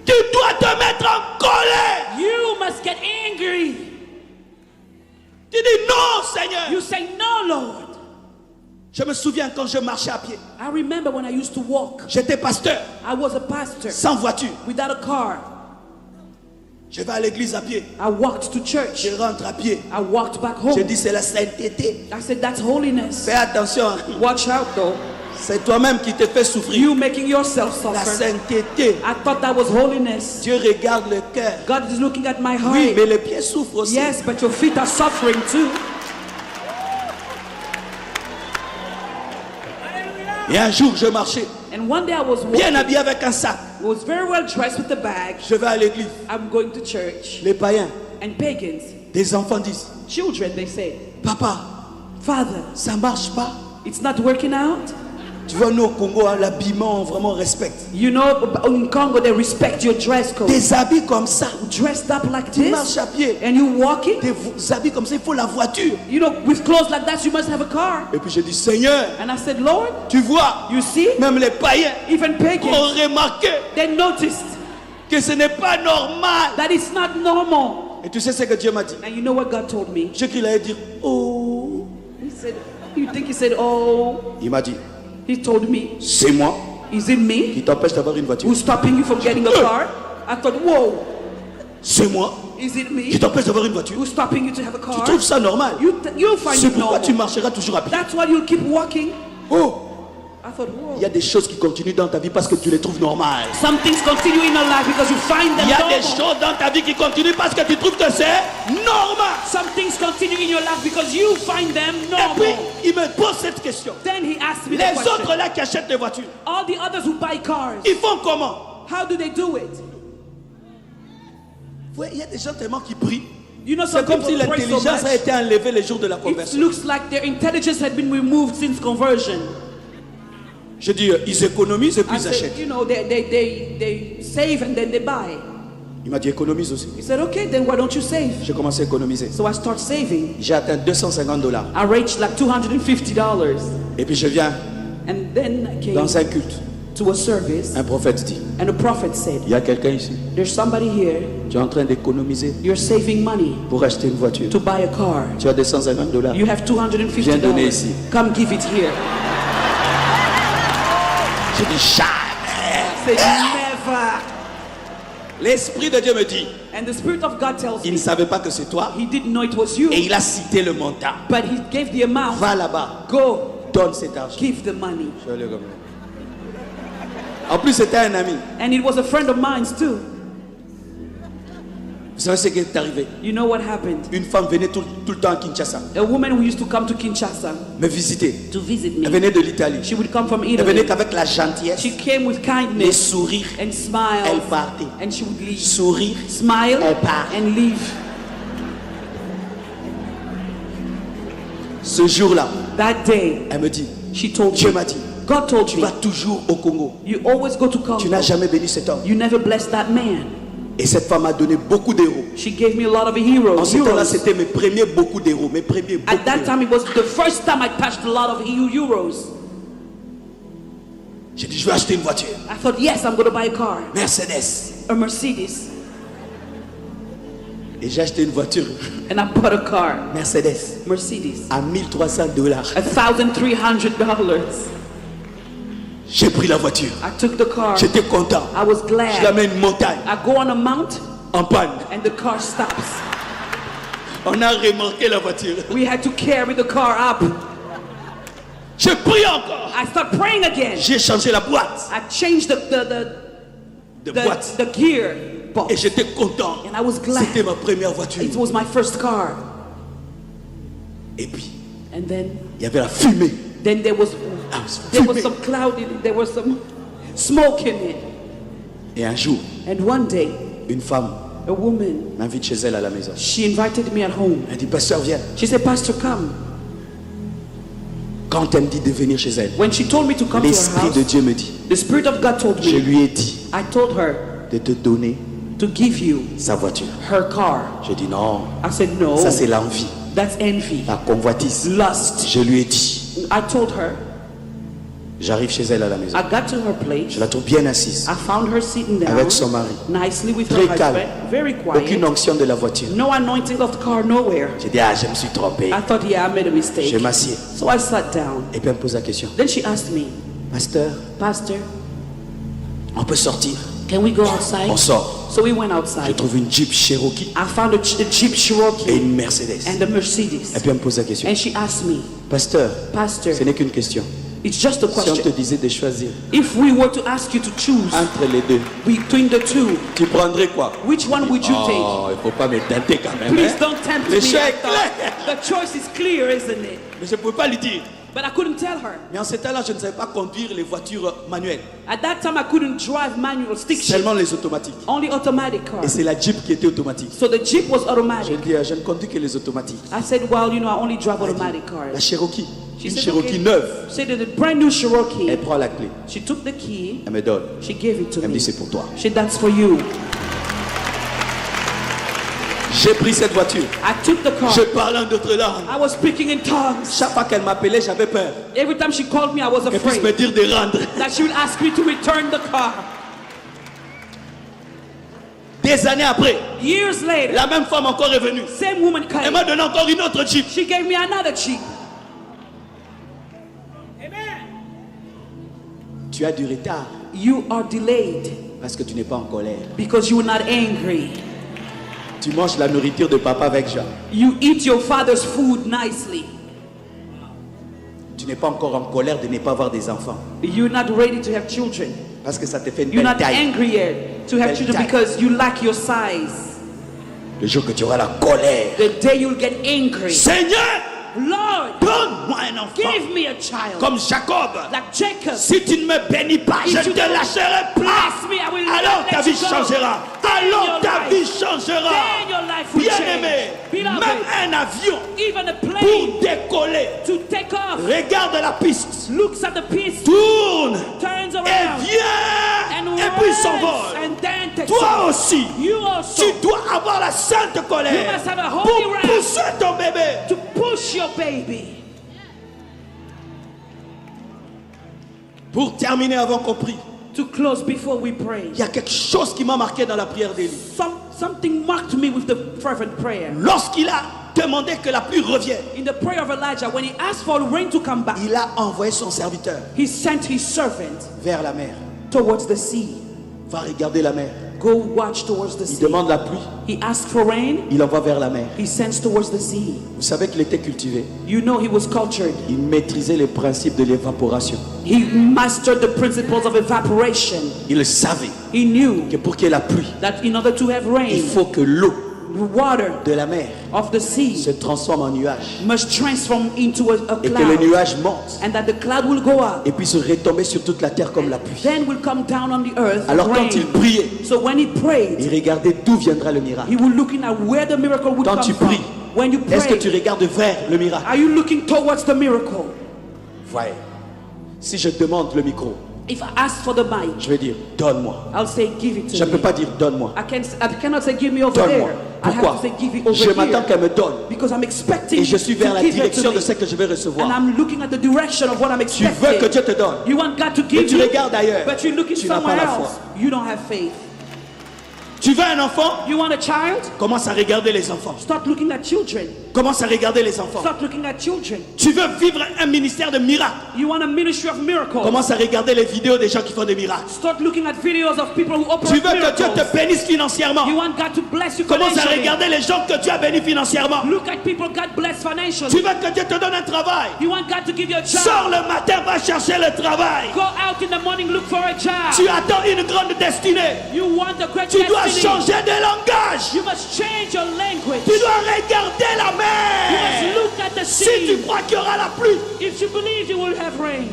B: Tu dois te mettre en colère.
A: You must get angry.
B: Tu dis non, Seigneur.
A: You say, no, Lord.
B: Je me souviens quand je marchais à pied.
A: I remember when I used to walk.
B: J'étais pasteur,
A: I was a pastor
B: sans voiture.
A: without a car.
B: Je vais à l'église à pied.
A: I walked to church.
B: Je rentre à pied.
A: I walked back
B: Je
A: home.
B: dis c'est la sainteté.
A: I said, that's holiness.
B: Fais attention.
A: Watch out, though.
B: C'est toi-même qui te fais souffrir.
A: You making yourself
B: La
A: suffer.
B: sainteté.
A: I thought that was holiness.
B: Dieu regarde le cœur.
A: God is looking at my
B: Oui,
A: heart.
B: mais les pieds souffrent aussi.
A: Yes, but your feet are suffering too.
B: Et un jour, je marchais,
A: And one day I was
B: bien
A: walking.
B: habillé avec un sac.
A: I was very well dressed with a bag.
B: Je vais à l'église.
A: I'm going to church.
B: Les païens,
A: And pagans,
B: des enfants disent,
A: children, they say,
B: papa,
A: Father,
B: ça marche pas.
A: it's not working out.
B: Tu vois, nous au Congo, hein, l'habillement, on vraiment respecte.
A: You know, in Congo, they respect your dress code.
B: Des habits comme ça,
A: Dressed up like
B: tu
A: this,
B: marches à pied.
A: and you walking.
B: Des habits comme ça, il faut la voiture.
A: You know, with clothes like that, you must have a car.
B: Et puis je dis, Seigneur,
A: And I said, Lord,
B: tu vois,
A: you see,
B: même les païens
A: even pagans,
B: ont remarqué
A: they noticed
B: que ce n'est pas normal.
A: that it's not normal.
B: Et tu sais ce que Dieu m'a dit?
A: And you know what God told me?
B: J'ai cru qu'il allait dire, oh.
A: He said, you think he said, oh,
B: Il m'a dit,
A: he told me,
B: c'est moi
A: is it me
B: qui t'empêche d'avoir une voiture.
A: who's stopping you from getting a car? I thought, whoa,
B: C'est moi
A: is it
B: qui
A: me
B: t'empêche d'avoir une voiture.
A: who's stopping you to have a
B: Tu
A: car?
B: trouves ça normal?
A: You'll find
B: C'est
A: it
B: pourquoi
A: normal.
B: tu marcheras toujours à pied.
A: That's why you'll keep walking.
B: Oh,
A: I thought, whoa.
B: il y a des choses qui continuent dans ta vie parce que tu les trouves normales.
A: Some things continue in your life because you find them
B: Il y a des
A: normal.
B: choses dans ta vie qui continuent parce que tu trouves que c'est normal.
A: Some things continue in your life because you find them
B: Et puis,
A: normal.
B: il me pose cette question.
A: Then he asked me the
B: Les
A: question.
B: autres là qui achètent des voitures,
A: All the others who buy cars,
B: ils font comment?
A: how do they do it?
B: Ouais, il y a des gens tellement qui prient.
A: You know,
B: C'est
A: some
B: comme si
A: people pray so
B: l'intelligence a
A: much.
B: été enlevée les jours de la
A: It
B: conversion.
A: looks like their intelligence had been removed since conversion.
B: Je dis, ils économisent et puis
A: I
B: ils
A: said,
B: achètent.
A: you know, they save and then they buy.
B: Il m'a dit, économise aussi.
A: He said, okay, then why don't you save?
B: J'ai commencé à économiser.
A: So I start saving.
B: J'ai atteint $250.
A: I reached like $250.
B: Et puis je viens
A: And then I came
B: dans un culte.
A: to a service,
B: Un prophète dit,
A: and a prophet said,
B: il y a quelqu'un ici.
A: there's somebody here,
B: Tu es en train d'économiser
A: you're saving money
B: pour acheter une voiture.
A: to buy a car.
B: Tu as $250.
A: You have
B: Viens donner
A: $250.
B: ici.
A: Come give it here.
B: J'ai dit, jamais.
A: I said, never.
B: L'Esprit de Dieu me dit,
A: And the Spirit of God tells
B: il
A: me,
B: ne savait pas que c'est toi.
A: he didn't know it was you,
B: Et il a cité le montant.
A: but he gave the amount.
B: Va là-bas,
A: Go,
B: donne cet argent.
A: give the money.
B: Je le remets. En plus, c'était un ami.
A: And it was a friend of mine too.
B: Vous savez ce qui est arrivé?
A: You know what happened?
B: Une femme venait tout le temps à Kinshasa
A: A woman who used to come to Kinshasa
B: me visiter.
A: to visit
B: Elle
A: me.
B: venait de l'Italie.
A: She would come from
B: Elle venait
A: Italy.
B: qu'avec la gentillesse,
A: She came with
B: les
A: kindness
B: sourires.
A: and smiles.
B: Elle partait.
A: And she would leave.
B: Sourire.
A: Smile
B: Elle part.
A: and leave.
B: Ce jour-là,
A: That day,
B: elle me dit,
A: she told
B: Dieu
A: me,
B: m'a dit,
A: God told
B: tu
A: me,
B: vas toujours au Congo.
A: you always go to
B: Tu n'as
A: Congo.
B: jamais béni cet homme.
A: You never blessed that man.
B: Et cette femme m'a donné beaucoup d'euros.
A: She gave me a lot of
B: En
A: heroes.
B: ce temps-là,
A: euros.
B: c'était mes premiers beaucoup d'euros. Mes premiers beaucoup
A: At that
B: d'euros.
A: time, it was the first time I touched a lot of euros.
B: J'ai dit, je vais acheter une voiture.
A: I thought, yes, I'm going to buy a car,
B: Mercedes.
A: a Mercedes.
B: Et j'ai acheté une voiture.
A: And I bought a car,
B: Mercedes.
A: Mercedes,
B: À $1,300.
A: $1,300.
B: J'ai pris la voiture.
A: I took the car.
B: J'étais content.
A: I was
B: Je la
A: glad.
B: mets une montagne.
A: I go on a mount
B: En panne.
A: and the car stops.
B: On a remorqué la voiture.
A: We had to carry the car up.
B: J'ai pris encore.
A: I start praying again.
B: J'ai changé la boîte.
A: I changed
B: De boîte.
A: the gear
B: Et
A: box.
B: j'étais content.
A: And I was glad.
B: C'était ma première voiture.
A: It was my first car.
B: Et puis,
A: And then
B: il y avait la fumée.
A: there was
B: fumée.
A: some cloud in it. There was some smoke in it.
B: Et un jour,
A: And one day,
B: une femme
A: a woman,
B: m'invite chez elle à la maison.
A: she invited me at home.
B: Elle dit, pasteur, viens.
A: She said, Pastor, come.
B: Quand elle me dit de venir chez elle,
A: When she told me to come to her
B: l'Esprit de
A: house,
B: Dieu me dit,
A: the Spirit of God told
B: je
A: me,
B: lui ai dit
A: I told her
B: de te donner
A: to give you
B: sa voiture.
A: her car.
B: Je dis non,
A: I said, no,
B: ça c'est l'envie,
A: that's envy,
B: la convoitise.
A: lust.
B: Je lui ai dit,
A: I told her,
B: j'arrive chez elle à la maison.
A: I got to her place.
B: Je la trouve bien assise,
A: I found her sitting down
B: avec son mari.
A: nicely with
B: Très
A: her
B: calme.
A: husband, very
B: Aucune
A: quiet.
B: onction de la voiture.
A: No anointing of the car, nowhere.
B: J'ai dit, ah, je me suis trompé.
A: I thought, yeah, I made a mistake.
B: Je m'assieds.
A: So I sat down.
B: Et puis elle me pose la question,
A: Then she asked me,
B: pasteur,
A: Pastor,
B: on peut sortir?
A: can we go outside?
B: On sort.
A: So we went
B: Je
A: outside.
B: trouve une Jeep Cherokee
A: I found a Jeep
B: et
A: Cherokee
B: une Mercedes.
A: and a Mercedes.
B: Et puis elle me pose la question,
A: And she asked me,
B: pasteur,
A: Pastor,
B: ce n'est qu'une question.
A: it's just a
B: Si on te
A: question.
B: disait de choisir
A: If we were to ask you to choose
B: entre les deux,
A: between the two,
B: tu prendrais quoi?
A: which one would you take?
B: Oh, il faut pas me tenter quand même.
A: Please
B: hein.
A: don't tempt
B: Le
A: me.
B: choix
A: I
B: est
A: thought.
B: clair.
A: The choice is clear, isn't it?
B: Mais je ne pouvais pas lui dire.
A: But I couldn't tell her.
B: Mais en ce temps-là, je ne savais pas conduire les voitures manuelles,
A: At that time, I couldn't drive manual stick shift,
B: seulement les automatiques.
A: only automatic cars.
B: Et c'est la Jeep qui était automatique.
A: So the Jeep was
B: Je
A: automatic.
B: dis, je ne conduis que les automatiques.
A: I said, well, you know, I only drive
B: Elle dit,
A: automatic
B: la
A: cars.
B: Cherokee,
A: She
B: une
A: said,
B: Cherokee
A: okay.
B: neuve.
A: She said that the brand new Cherokee,
B: Elle prend la clé,
A: she took the key,
B: elle me donne.
A: she gave it to
B: Elle me
A: me.
B: dit, c'est pour toi.
A: She said, that's for you.
B: J'ai pris cette voiture.
A: I took the car.
B: Je parlais en d'autres langues.
A: I was speaking in tongues.
B: Chaque fois qu'elle m'appelait, j'avais peur
A: Every time she called me, I was
B: qu'elle puisse me
A: afraid
B: dire de rendre.
A: that she would ask me to return the car.
B: Des années après,
A: Years later,
B: la même femme encore est venue.
A: same woman
B: Elle
A: came.
B: m'a donné encore une autre Jeep.
A: She gave me another Jeep.
B: Tu as du retard
A: You are delayed
B: parce que tu n'es pas en colère.
A: because you were not angry.
B: Tu manges la nourriture de papa avec Jean.
A: You eat your father's food nicely.
B: Tu n'es pas encore en colère de ne pas avoir des enfants.
A: You're not ready to have children.
B: Parce que ça te fait une
A: You're
B: belle
A: not
B: taille.
A: angry yet to have
B: Belle
A: children
B: taille.
A: because you lack your size.
B: Le jour que tu auras la colère.
A: The day you'll get angry.
B: Seigneur,
A: Lord,
B: donne-moi un enfant.
A: give me a child.
B: Comme Jacob.
A: Like Jacob.
B: Si tu ne me bénis pas,
A: If
B: je
A: you
B: te
A: don't
B: lâcherai
A: bless
B: pas.
A: me, I will
B: Alors
A: let
B: ta
A: you
B: vie
A: go.
B: changera.
A: Then
B: Alors
A: your
B: ta
A: life-
B: vie changera.
A: then your life will
B: Bien-aimé,
A: change. Beloved,
B: même un avion
A: even a
B: pour
A: plane
B: décoller,
A: to take off
B: regarde la piste,
A: looks at the piece,
B: tourne
A: turns
B: et
A: around,
B: vient
A: and
B: et puis
A: runs,
B: s'envole.
A: and then takes
B: Toi
A: off.
B: aussi,
A: You also
B: tu dois avoir la sainte
A: You
B: colère
A: must have a holy
B: pour
A: wrath.
B: pousser ton bébé.
A: to push your baby.
B: Pour terminer avant qu'on prie,
A: To close before we pray.
B: il y a quelque chose qui m'a marqué dans la prière d'Élie.
A: Something marked me with the fervent prayer.
B: Lorsqu'il a demandé que la pluie revienne,
A: In the prayer of Elijah, when he asked for rain to come back,
B: il a envoyé son serviteur
A: he sent his servant
B: vers la mer.
A: towards the sea.
B: Va regarder la mer.
A: Go watch towards the
B: Il
A: sea.
B: demande la pluie.
A: He asked for rain.
B: Il envoie vers la mer.
A: He sends towards the sea.
B: Vous savez qu'il était cultivé.
A: You know he was cultured.
B: Il maîtrisait les principes de l'évaporation.
A: He mastered the principles of evaporation.
B: Il savait
A: He knew
B: que pour qu'il y ait la pluie,
A: that in order to have
B: il
A: rain,
B: faut que l'eau
A: the water
B: de la mer
A: of the sea
B: se transforme en nuage.
A: must transform into a
B: Et que le
A: cloud,
B: nuage monte
A: and that the cloud will go up,
B: et puisse retomber sur toute la terre comme la pluie.
A: then will come down on the earth
B: Alors
A: rain.
B: quand il priait,
A: So when he prayed,
B: il regardait d'où viendra le miracle.
A: he was looking at where the miracle would
B: Quand
A: come
B: tu
A: from.
B: pries,
A: When you
B: est-ce que tu
A: pray,
B: regardes vers le miracle?
A: are you looking towards the miracle?
B: Voyez. Si je demande le micro,
A: If I ask for the mic,
B: je vais dire donne-moi.
A: I'll say give it
B: Je
A: to
B: ne peux
A: me.
B: pas dire donne-moi.
A: I cannot say give me over
B: Donne-moi.
A: there. I have
B: Pourquoi?
A: to say give it over
B: Je m'attends
A: here.
B: qu'elle me donne.
A: Because I'm expecting
B: Et je suis
A: to
B: vers la
A: give it to
B: direction
A: me.
B: de ce que je vais
A: And
B: recevoir.
A: I'm looking at the direction of what I'm
B: Tu veux
A: expecting.
B: que Dieu te donne.
A: You want God to
B: Mais
A: give
B: tu
A: you,
B: regardes ailleurs.
A: but you're looking
B: Tu n'as pas
A: somewhere
B: la foi.
A: else. You don't have faith.
B: Tu veux un enfant?
A: You want a child?
B: Commence à regarder les enfants.
A: Start looking at children.
B: Commence à regarder les enfants.
A: Start looking at children.
B: Tu veux vivre un ministère de miracles.
A: You want a ministry of miracles.
B: Commence à regarder les vidéos des gens qui font des miracles.
A: Start looking at videos of people who
B: Tu
A: operate
B: veux que Dieu
A: miracles.
B: te bénisse financièrement.
A: You want God to bless you
B: Commence à
A: financially.
B: regarder les gens que Dieu a bénis financièrement.
A: Look at people God bless financially.
B: Tu veux que Dieu te donne un travail.
A: You want God to give you a job.
B: Sors le matin, va chercher le travail.
A: Go out in the morning, look for a job.
B: Tu attends une grande destinée.
A: You want a great
B: Tu dois
A: destiny.
B: changer de langage.
A: You must change your language.
B: Tu dois regarder la
A: You
B: mer.
A: must look at the
B: Si
A: sea.
B: tu crois qu'il y aura la pluie,
A: If you believe you will have rain.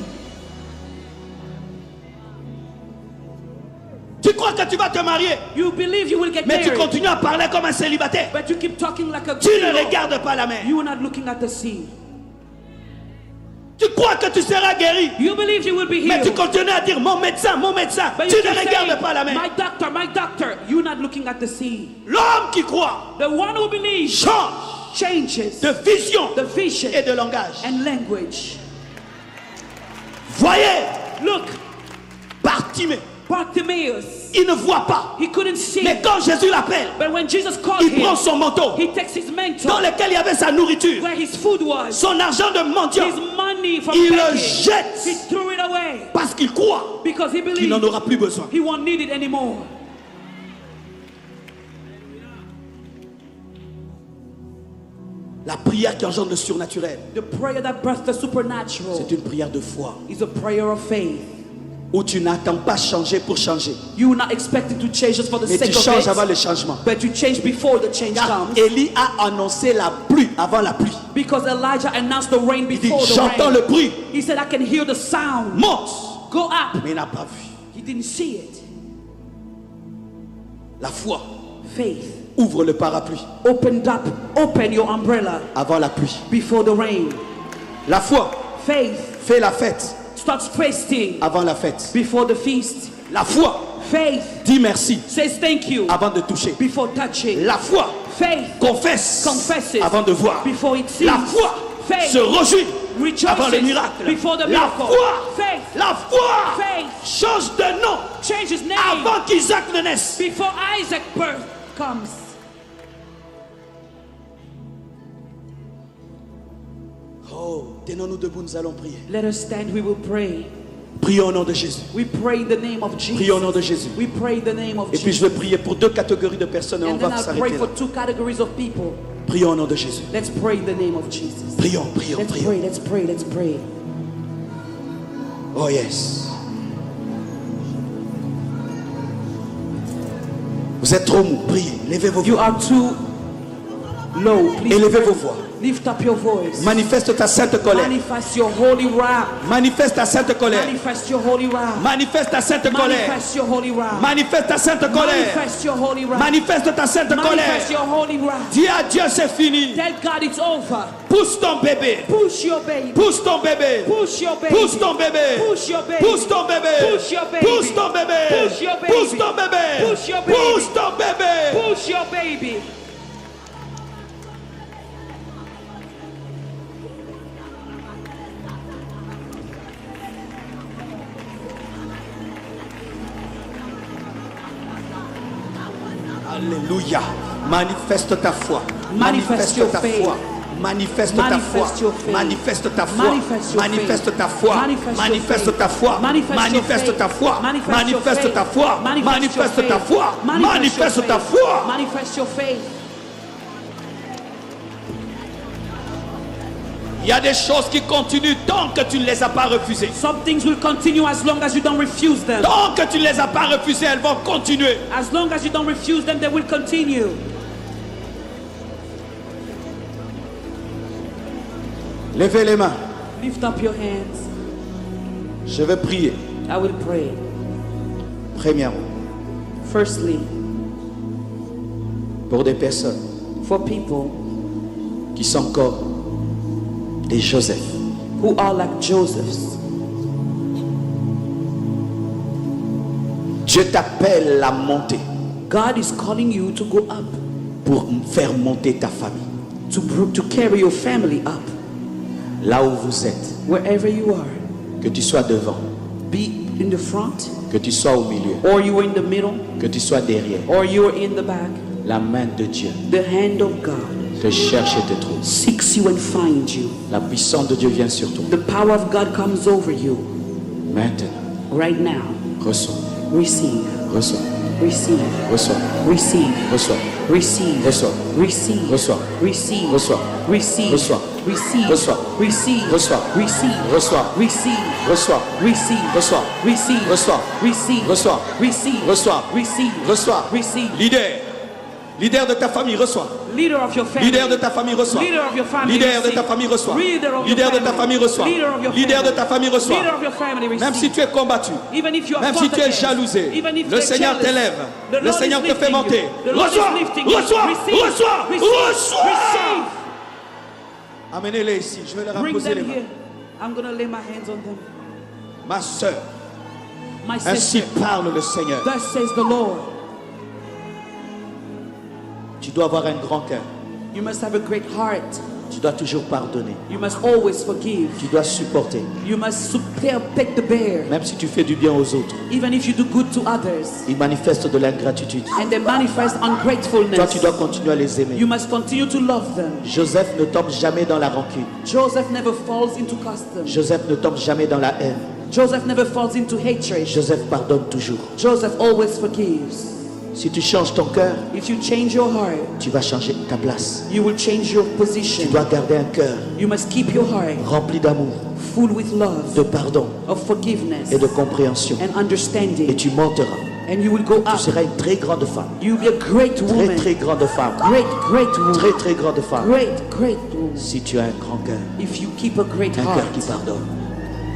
B: tu crois que tu vas te marier,
A: You believe you will get
B: mais tu
A: married.
B: continues à parler comme un célibataire.
A: But you keep talking like a
B: Tu ne
A: girl.
B: regardes pas la mer.
A: You are not looking at the sea.
B: Tu crois que tu seras guéri,
A: You believe you will be
B: mais tu
A: healed.
B: continues à dire mon médecin, mon médecin.
A: But
B: Tu
A: you
B: ne
A: keep
B: regardes
A: saying,
B: pas la mer.
A: my doctor, my doctor. You're not looking at the sea.
B: L'homme qui croit
A: The one who believes
B: change
A: changes
B: de vision
A: the vision
B: et de langage.
A: and language.
B: Voyez,
A: Look,
B: Bartimée,
A: Bartimaeus,
B: il ne voit pas.
A: he couldn't see.
B: Mais quand Jésus l'appelle,
A: But when Jesus called
B: il prend
A: him,
B: son manteau
A: he takes his mantle
B: dans lequel il y avait sa nourriture,
A: where his food was,
B: son argent de mendiant,
A: his money from
B: il le
A: begging.
B: jette
A: He threw it away
B: parce qu'il croit
A: because he
B: qu'il n'en
A: believed
B: aura plus besoin.
A: he won't need it anymore.
B: La prière qui engendre le surnaturel,
A: The prayer that births the supernatural
B: c'est une prière de foi
A: is a prayer of faith.
B: où tu n'attends pas changer pour changer,
A: You are not expecting to change just for the
B: mais tu
A: sake
B: changes avant
A: of
B: le
A: it,
B: changement.
A: but you change before the change
B: Car
A: comes.
B: Élie a annoncé la pluie avant la pluie.
A: Because Elijah announced the rain
B: Il dit
A: before the
B: j'entends
A: rain.
B: le bruit,
A: He said, I can hear the sound.
B: monte,
A: Go up.
B: mais il n'a pas vu.
A: He didn't see it.
B: La foi
A: Faith
B: ouvre le parapluie
A: opened up. Open your umbrella
B: avant la pluie.
A: before the rain.
B: La foi
A: Faith
B: fait la fête
A: starts feasting
B: avant la fête.
A: before the feast.
B: La foi
A: Faith
B: dit merci
A: says thank you
B: avant de toucher.
A: before touching.
B: La foi
A: Faith
B: confesse
A: confesses
B: avant de voir.
A: before it sees.
B: La foi
A: Faith
B: se réjouit avant le
A: rejoices
B: miracle.
A: before the
B: La
A: miracle.
B: foi,
A: Faith
B: la foi
A: Faith
B: change de nom
A: changes name
B: avant qu'Isaac ne naisse.
A: before Isaac's birth comes.
B: Oh, tenons-nous debout, nous allons prier.
A: Let us stand, we will pray.
B: Prions au nom de Jésus.
A: We pray in the name of
B: Prions au nom
A: Jesus.
B: de Jésus.
A: We pray in the name of
B: Et puis je
A: Jesus.
B: vais prier pour deux catégories de personnes et on
A: And then
B: va
A: I'll pray
B: s'arrêter
A: for
B: là.
A: two categories of people.
B: Prions au nom de Jésus.
A: Let's pray in the name of Jesus.
B: Prions, prions,
A: Let's
B: prions.
A: pray, let's pray, let's pray.
B: Oh yes. Vous êtes trop mou. Priez. Levez vos
A: You
B: voix.
A: are too low. Please
B: Élevez
A: pray.
B: vos voix.
A: Lift up your voice.
B: Manifeste ta sainte colère.
A: Manifest your holy wrath.
B: Manifeste ta sainte colère.
A: Manifest your holy wrath.
B: Manifeste ta sainte colère.
A: Manifest your holy wrath.
B: Manifeste ta sainte colère.
A: Manifest your holy wrath.
B: Manifeste ta sainte
A: Manifest
B: colère.
A: your holy wrath.
B: Dis à Dieu c'est fini.
A: Tell God it's over.
B: Pousse ton bébé.
A: Push your baby.
B: Pousse ton bébé.
A: Push your baby.
B: Pousse ton bébé.
A: Push your baby.
B: Pousse ton bébé.
A: Push your baby.
B: Pousse ton bébé.
A: Push your baby.
B: Pousse ton bébé.
A: Push your baby.
B: Pousse ton bébé.
A: Push your baby.
B: Alléluia. Manifeste ta foi.
A: Manifest your
B: ta
A: faith.
B: foi. Manifeste ta foi.
A: Manifest your faith.
B: Manifeste ta foi.
A: Manifest your
B: Manifeste
A: faith.
B: ta foi.
A: Manifest your
B: Manifeste
A: faith.
B: ta foi.
A: Manifest your
B: Manifeste
A: faith.
B: ta foi.
A: Manifest your
B: Manifeste
A: faith.
B: ta foi.
A: Manifest your
B: Manifeste ta
A: faith.
B: foi.
A: Manifest your
B: Manifeste ta
A: faith.
B: foi.
A: Manifest your faith.
B: Il y a des choses qui continuent tant que tu ne les as pas refusées.
A: Some things will continue as long as you don't refuse them.
B: Tant que tu ne les as pas refusées, elles vont continuer.
A: As long as you don't refuse them, they will continue.
B: Levez les mains.
A: Lift up your hands.
B: Je vais prier.
A: I will pray.
B: Premièrement,
A: Firstly,
B: pour des personnes
A: for people
B: qui sont comme des Joseph.
A: who are like Joseph's.
B: Dieu t'appelle à monter
A: God is calling you to go up,
B: pour faire monter ta famille.
A: to carry your family up,
B: Là où vous êtes,
A: wherever you are.
B: que tu sois devant,
A: Be in the front,
B: que tu sois au milieu,
A: or you are in the middle,
B: que tu sois derrière.
A: or you are in the back.
B: La main de Dieu
A: The hand of God
B: te cherche et te trouve.
A: seeks you and finds you.
B: La puissance de Dieu vient sur toi.
A: The power of God comes over you
B: Maintenant,
A: right now.
B: reçois,
A: Receive,
B: reçois,
A: receive,
B: reçois,
A: receive,
B: reçois,
A: receive,
B: reçois,
A: receive,
B: reçois,
A: receive,
B: reçois,
A: receive,
B: reçois,
A: receive,
B: reçois,
A: receive,
B: reçois,
A: receive,
B: reçois,
A: receive,
B: reçois,
A: receive,
B: reçois,
A: receive,
B: reçois,
A: receive,
B: reçois,
A: receive,
B: reçois,
A: receive,
B: reçois.
A: receive.
B: Leader de ta famille, reçois.
A: Leader of your family.
B: Leader de ta famille, reçois.
A: Leader of your family.
B: Leader de
A: receive.
B: ta famille, reçoit.
A: Leader of your
B: Leader de ta famille, reçoit.
A: Leader of your
B: Leader de
A: family.
B: ta famille, reçoit.
A: Leader of your family.
B: Même
A: receive.
B: si tu es combattu,
A: Even if you are
B: même si tu es
A: fought against,
B: jalousé,
A: even if
B: le
A: you're
B: Seigneur
A: jealous,
B: t'élève.
A: the
B: Le
A: Lord
B: Seigneur
A: is
B: te fait
A: lifting
B: monter.
A: you. The Lord is
B: Reçois,
A: lifting you.
B: reçois,
A: Receive,
B: reçois,
A: receive,
B: reçois.
A: receive.
B: Amenez-les ici, je vais leur
A: Bring
B: imposer les
A: them
B: mains.
A: here. I'm going to lay my hands on them.
B: Ma soeur,
A: My
B: ainsi
A: sister,
B: parle le Seigneur.
A: thus says the Lord.
B: Tu dois avoir un grand cœur.
A: You must have a great heart.
B: Tu dois toujours pardonner.
A: You must always forgive.
B: Tu dois supporter.
A: You must take the bear.
B: Même si tu fais du bien aux autres,
A: Even if you do good to others
B: ils manifestent de l'ingratitude.
A: and they manifest
B: Toi,
A: ungratefulness,
B: tu dois continuer à les aimer.
A: you must continue to love them.
B: Joseph ne tombe jamais dans la rancune.
A: Joseph never falls into custom.
B: Joseph ne tombe jamais dans la haine.
A: Joseph never falls into hatred.
B: Joseph pardonne toujours.
A: Joseph always forgives.
B: Si tu changes ton cœur,
A: If you change your heart,
B: tu vas changer ta place.
A: you will change your
B: Tu
A: position.
B: dois garder un cœur
A: You must keep your heart
B: rempli d'amour,
A: full with love,
B: de pardon
A: of forgiveness
B: et de compréhension.
A: and
B: Et
A: understanding.
B: tu monteras.
A: And you will go
B: Tu
A: up.
B: seras une très grande femme.
A: You'll be a great
B: Très
A: woman.
B: très grande femme.
A: Great woman.
B: Très très grande femme.
A: Great woman.
B: Si tu as un grand cœur,
A: If you keep a great
B: un
A: heart,
B: cœur qui pardonne.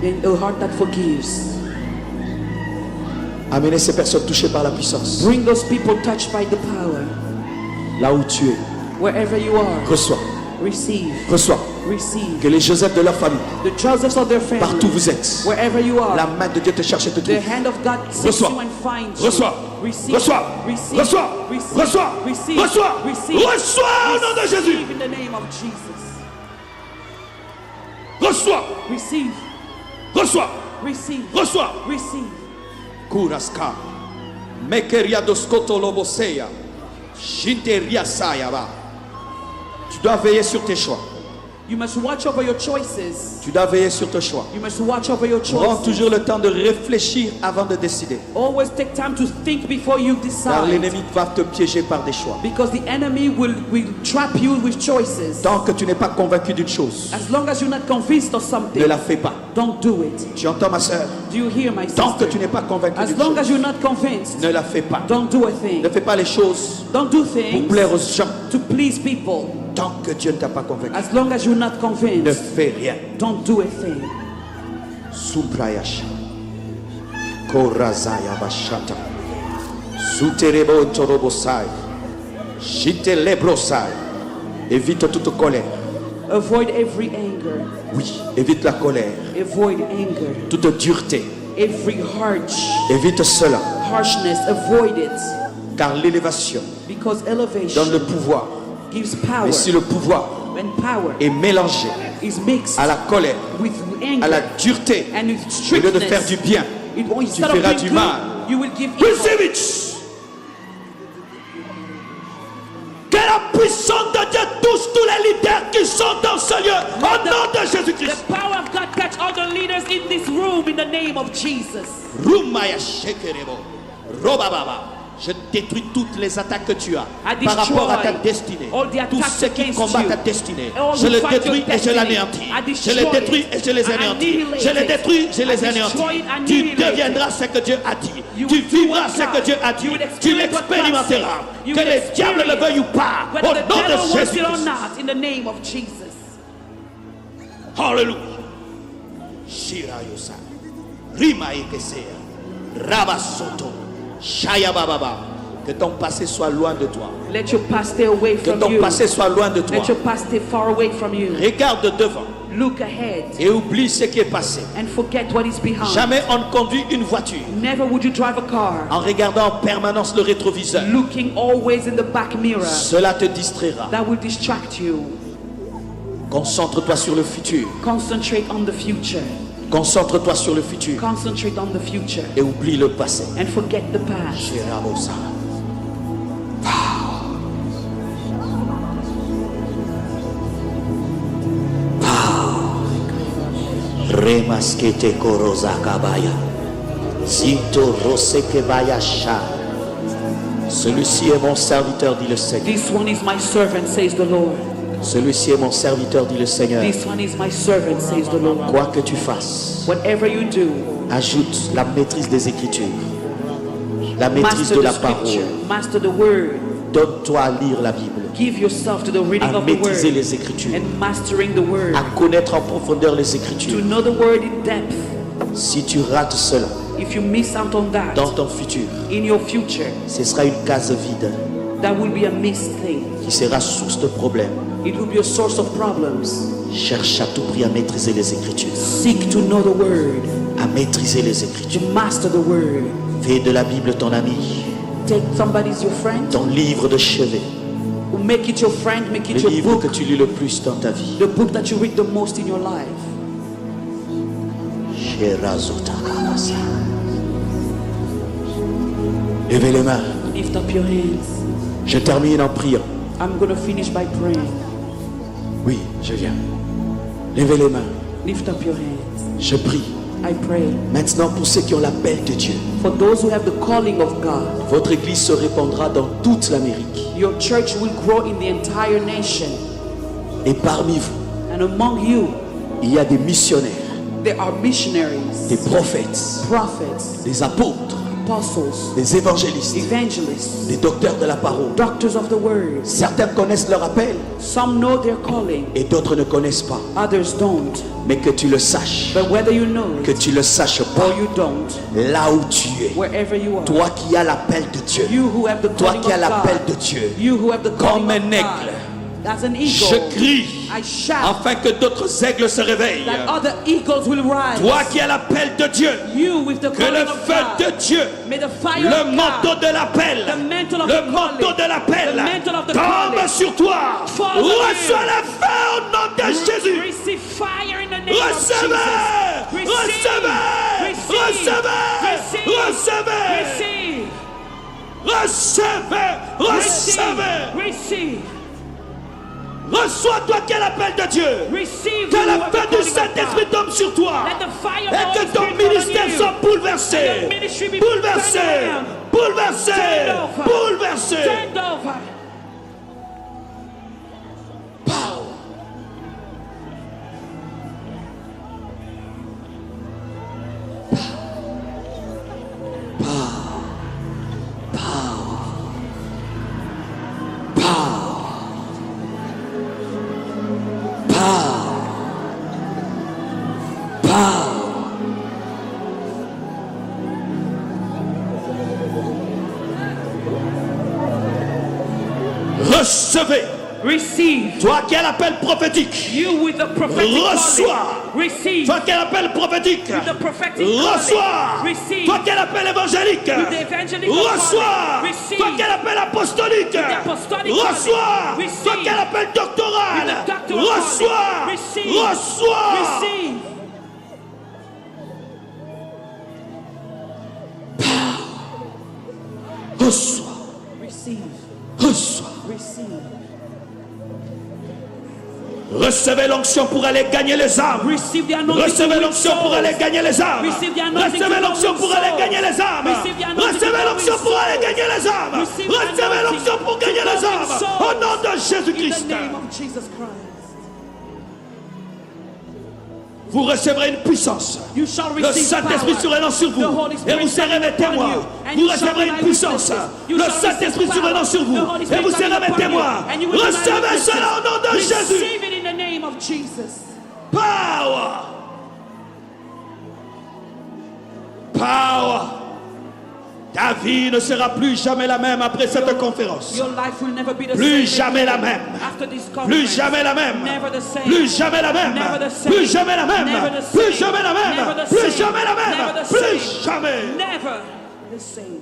A: and a heart that forgives.
B: Amenez ces personnes touchées par la puissance.
A: Bring those people touched by the power.
B: Là où tu es,
A: Wherever you are,
B: reçois,
A: receive,
B: reçois.
A: receive.
B: Que les Joseph de leur famille,
A: The Josephs of their family,
B: partout où vous êtes,
A: wherever you
B: la
A: are,
B: main de Dieu te cherche et te
A: the
B: trouve.
A: hand of God seeks
B: Reçois.
A: you and finds you.
B: Reçois.
A: Receive,
B: Reçois.
A: receive,
B: Reçois.
A: receive,
B: Reçois.
A: receive,
B: Reçois.
A: receive,
B: Reçois au nom de Jésus.
A: receive in the name of Jesus.
B: Reçois.
A: Receive,
B: Reçois.
A: receive,
B: Reçois.
A: receive.
B: Kuraska. Mekeria doskoto loboseya. Shinteria sayaba. Tu dois veiller sur tes choix.
A: You must watch over your choices.
B: Tu dois veiller sur tes choix.
A: You must watch over your
B: Prends
A: choices.
B: toujours le temps de réfléchir avant de décider.
A: Always take time to think before you
B: Car
A: decide.
B: l'ennemi va te piéger par des choix.
A: Because the enemy will trap you with choices.
B: Tant que tu n'es pas convaincu d'une chose,
A: As long as you're not convinced of
B: ne
A: something,
B: la fais pas.
A: don't do it.
B: Tu entends ma soeur?
A: Do you hear my
B: Tant que
A: sister?
B: tu n'es pas convaincu
A: As
B: d'une
A: long as
B: chose,
A: you're not convinced,
B: ne la fais pas.
A: don't do a thing.
B: Ne fais pas les choses
A: Don't do
B: pour
A: things
B: plaire aux gens.
A: to please people.
B: Tant que Dieu ne t'a pas convaincu,
A: As long as you're not
B: ne
A: convinced,
B: fais rien.
A: don't do a thing.
B: Subrayasha. Korazaya bashata. Suterebo torobosai. Shite lebrosai. Évite toute colère.
A: Avoid every anger.
B: Oui, évite la colère.
A: Avoid anger.
B: Toute dureté.
A: Every
B: Évite cela.
A: harshness. Avoid it.
B: Car l'élévation
A: Because
B: donne
A: elevation
B: le pouvoir.
A: gives power.
B: Mais si le pouvoir
A: When power
B: est mélangé
A: is mixed
B: à la colère,
A: with
B: à la
A: anger
B: dureté,
A: and with
B: au lieu de faire
A: strictness,
B: du bien,
A: instead of
B: feras
A: doing
B: du
A: good,
B: mal.
A: you will give evil.
B: receive it. Que la puissance de Dieu touche tous les leaders qui sont dans ce lieu, au nom de Jésus-Christ.
A: The power of God touch all the leaders in this room in the name of Jesus.
B: Rumaya shekerebo, robababa. Je détruis toutes les attaques que tu as par rapport à ta destinée. Tous ceux qui combattent ta destinée, je les détruis et je l'anéantis. Je les détruis et je les anéantis. Je les détruis, je les anéantis. Tu deviendras ce que Dieu a dit. Tu vivras ce que Dieu a dit. Tu l'expérimenteras. Que les diables le veuillent ou pas. Au nom de Jésus.
A: In the name of Jesus.
B: Hallelujah. Shirayosa. Rima ekesea. Rabasoto. Shaya bababa. Que ton passé soit loin de toi.
A: Let your past stay away
B: Que
A: from
B: ton
A: you.
B: passé soit loin de toi.
A: Let your past stay far away from you.
B: Regarde devant
A: Look ahead
B: et oublie ce qui est passé.
A: and forget what is behind.
B: Jamais on ne conduit une voiture
A: Never would you drive a car
B: en regardant en permanence le rétroviseur.
A: looking always in the back mirror.
B: Cela te distraira.
A: That will distract you.
B: Concentre-toi sur le futur.
A: Concentrate on the future.
B: Concentre-toi sur le futur
A: Concentrate on the future
B: et oublie le passé.
A: and forget the past.
B: Shirabosa. Remaskete koroza kabaya. Zito roseke vaya sha. Celui-ci est mon serviteur, dit le Seigneur.
A: This one is my servant, says the Lord.
B: Celui-ci est mon serviteur, dit le Seigneur.
A: This one is my servant, says the Lord.
B: Quoi que tu fasses,
A: Whatever you do,
B: ajoute la maîtrise des Écritures, la maîtrise
A: master
B: de
A: the
B: la
A: scripture,
B: parole.
A: master the word.
B: Donne-toi à lire la Bible,
A: Give yourself to the reading
B: à
A: of the
B: maîtriser
A: word
B: les Écritures,
A: and mastering the word.
B: à connaître en profondeur les
A: To
B: Écritures.
A: know the word in depth.
B: Si tu rates cela
A: If you miss out on that
B: dans ton futur,
A: in your future,
B: ce sera une case vide
A: that will be a missed thing.
B: qui sera source de problèmes.
A: It will be a source of problems.
B: Cherche à tout prix à maîtriser les Écritures,
A: Seek to know the word,
B: à maîtriser les Écritures.
A: to master the word.
B: Fais de la Bible ton ami,
A: Take somebody's your friend,
B: ton livre de chevet,
A: make it your friend, make
B: le
A: it your
B: livre que
A: book,
B: tu lis le plus dans ta vie.
A: the book that you read the most in your life.
B: Sherazotakabasa. Levez les mains.
A: Lift up your hands.
B: Je termine en priant.
A: I'm going to finish by praying.
B: Oui, je viens. Levez les mains.
A: Lift up your hands.
B: Je prie.
A: I pray
B: Maintenant, pour ceux qui ont l'appel de Dieu,
A: for those who have the calling of God.
B: votre église se répandra dans toute l'Amérique.
A: Your church will grow in the entire nation.
B: Et parmi vous,
A: And among you,
B: il y a des missionnaires,
A: there are missionaries,
B: des prophètes,
A: prophets,
B: des apôtres,
A: apostles,
B: des évangélistes,
A: evangelists,
B: des docteurs de la parole.
A: doctors of the word.
B: Certains connaissent leur appel
A: Some know their calling,
B: et d'autres ne connaissent pas.
A: others don't.
B: Mais que tu le saches,
A: But whether you know
B: que
A: it
B: tu le saches pas,
A: or you don't,
B: là où tu es,
A: wherever you are,
B: toi qui as l'appel de Dieu,
A: you who have the
B: toi
A: calling
B: qui as
A: of
B: l'appel
A: God,
B: de Dieu,
A: you who have the calling
B: comme un
A: of
B: aigle,
A: God, as an
B: je
A: eagle,
B: crie
A: I shout
B: afin que d'autres aigles se réveillent.
A: that other eagles will rise.
B: Toi qui as l'appel de Dieu,
A: You with the
B: que
A: calling
B: le
A: of
B: feu
A: God,
B: de Dieu,
A: may the fire
B: le
A: of
B: manteau
A: God,
B: de l'appel,
A: the mantle of
B: le
A: the
B: manteau
A: calling,
B: de l'appel
A: the mantle of the
B: tombe
A: calling,
B: sur toi.
A: fall on
B: Reçois
A: you.
B: le feu au nom de Jésus.
A: receive fire in the name of Jesus.
B: Recevez, recevez,
A: Receive,
B: recevez,
A: receive,
B: recevez, recevez, recevez.
A: receive,
B: Reçois toi qui as l'appel de Dieu.
A: receive.
B: Que
A: you
B: la
A: who have the
B: feu du
A: calling of
B: Saint-Esprit
A: God.
B: tombe sur toi.
A: Let the fire of
B: Et
A: the
B: que
A: Holy
B: ton
A: Spirit fall
B: ministère
A: on you.
B: soit bouleversé.
A: And your ministry be
B: Bouleversé.
A: turned around.
B: Bouleversé.
A: Turned over.
B: Bouleversé.
A: Turned over.
B: Recevez.
A: Receive.
B: Toi qui as l'appel prophétique.
A: You with the prophetic
B: Reçois.
A: calling. Receive.
B: Toi qui as l'appel prophétique.
A: With the prophetic
B: Reçois.
A: calling. Receive.
B: Toi qui as l'appel évangélique.
A: With the evangelical
B: Reçois.
A: calling. Receive.
B: Toi qui as l'appel apostolique.
A: the apostolic
B: Reçois.
A: calling. Receive.
B: Toi qui as l'appel doctoral.
A: With the doctoral
B: Reçois.
A: calling. Receive.
B: Reçois.
A: Receive.
B: Reçois.
A: Receive.
B: Reçois.
A: Receive.
B: Recevez l'onction pour aller gagner les âmes.
A: Receive the anointing to
B: Recevez
A: win
B: l'onction pour
A: souls.
B: aller gagner les âmes.
A: Receive the anointing
B: Recevez
A: to
B: l'onction
A: win
B: pour aller
A: souls.
B: gagner les âmes.
A: Receive the anointing
B: Recevez
A: to
B: l'onction
A: win
B: pour aller
A: souls.
B: gagner les âmes.
A: Receive the
B: Recevez
A: anointing
B: l'onction pour
A: to
B: gagner les
A: win
B: âmes.
A: souls.
B: Au nom de
A: In
B: Jésus-Christ.
A: the name of Jesus Christ.
B: Vous recevrez une puissance.
A: You shall
B: Le
A: receive
B: Saint-Esprit
A: power.
B: survenant sur vous.
A: The Holy
B: Et
A: Spirit
B: vous serez
A: coming
B: mes
A: upon
B: témoins.
A: you. And
B: Vous
A: you shall
B: recevrez
A: be
B: une
A: my
B: puissance.
A: witnesses. You
B: Le
A: shall
B: Saint-Esprit
A: receive
B: survenant
A: power.
B: sur vous.
A: The Holy
B: Et
A: Spirit
B: vous serez
A: coming
B: mes
A: upon you.
B: témoins.
A: And you will be my
B: Recevez
A: witnesses.
B: cela au nom de Jésus.
A: Receive it in the name of Jesus.
B: Power. Power. Ta vie ne sera plus jamais la même après cette conférence.
A: Your life will never be the
B: Plus
A: same
B: jamais la
A: again
B: même.
A: after this
B: Plus
A: conference.
B: jamais la même.
A: Never the same.
B: Plus jamais la même.
A: Never the same.
B: Plus jamais la même.
A: Never the
B: Plus
A: same.
B: jamais la
A: Never
B: même.
A: the
B: Plus
A: same.
B: jamais la
A: Never
B: même.
A: the
B: Plus
A: same.
B: jamais.
A: Never the same.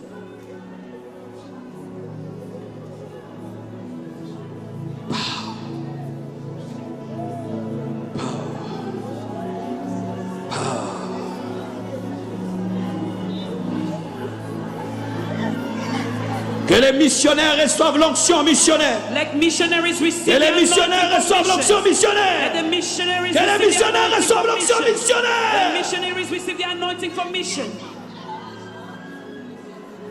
B: Que les missionnaires reçoivent l'onction missionnaire.
A: Let missionaries receive
B: Que
A: the
B: les
A: anointing
B: missionnaires
A: for
B: reçoivent l'onction
A: missions.
B: missionnaire.
A: Let the missionaries
B: Que les
A: receive the
B: missionnaires
A: anointing
B: reçoivent
A: for
B: l'onction
A: mission.
B: missionnaire.
A: Let the missionaries receive the anointing for mission.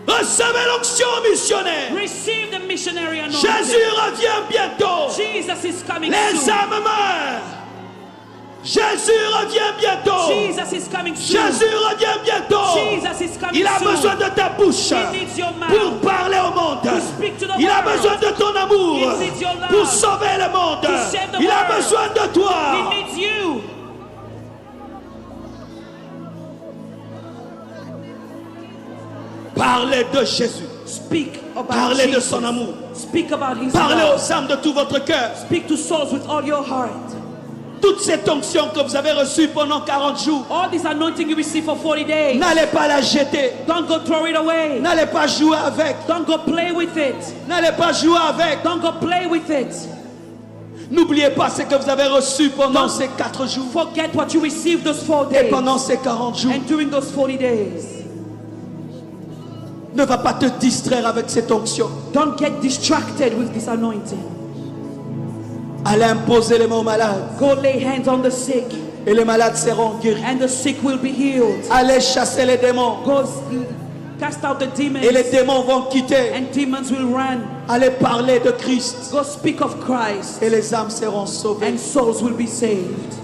B: Recevez l'onction missionnaire.
A: Receive the missionary anointing.
B: Jésus revient bientôt.
A: Jesus is coming
B: Les
A: soon.
B: âmes meurent. Jésus revient bientôt.
A: Jesus is coming soon.
B: Jésus revient bientôt.
A: Jesus is coming
B: Il a
A: soon.
B: besoin de ta bouche
A: He needs your mouth
B: pour parler au monde.
A: to speak to the
B: Il a
A: world.
B: besoin de ton amour
A: He needs your love
B: pour sauver le monde.
A: to save the
B: Il a
A: world.
B: besoin de toi.
A: He needs you.
B: Parlez de Jésus.
A: Speak about
B: Parlez de
A: Jesus.
B: son amour.
A: Speak about his
B: Parlez
A: love.
B: aux âmes de tout votre cœur.
A: Speak to souls with all your heart.
B: Toute cette onction que vous avez reçue pendant 40 jours,
A: All this anointing you receive for 40 days.
B: n'allez pas la jeter.
A: Don't go throw it away.
B: N'allez pas jouer avec.
A: Don't go play with it.
B: N'allez pas jouer avec.
A: Don't go play with it.
B: N'oubliez pas ce que vous avez reçu pendant ces 4 jours.
A: Forget what you received those 4
B: Et
A: days.
B: pendant ces 40 jours.
A: And during those 40 days.
B: Ne va pas te distraire avec cette onction.
A: Don't get distracted with this anointing.
B: Allez imposer les mains aux malades.
A: Go lay hands on the sick
B: Et les malades seront guéris.
A: and the sick will be healed.
B: Allez chasser les démons.
A: Go cast out the demons
B: Et les démons vont quitter.
A: and demons will run.
B: Allez parler de Christ.
A: Go speak of Christ
B: Et les âmes seront sauvées.
A: and souls will be saved.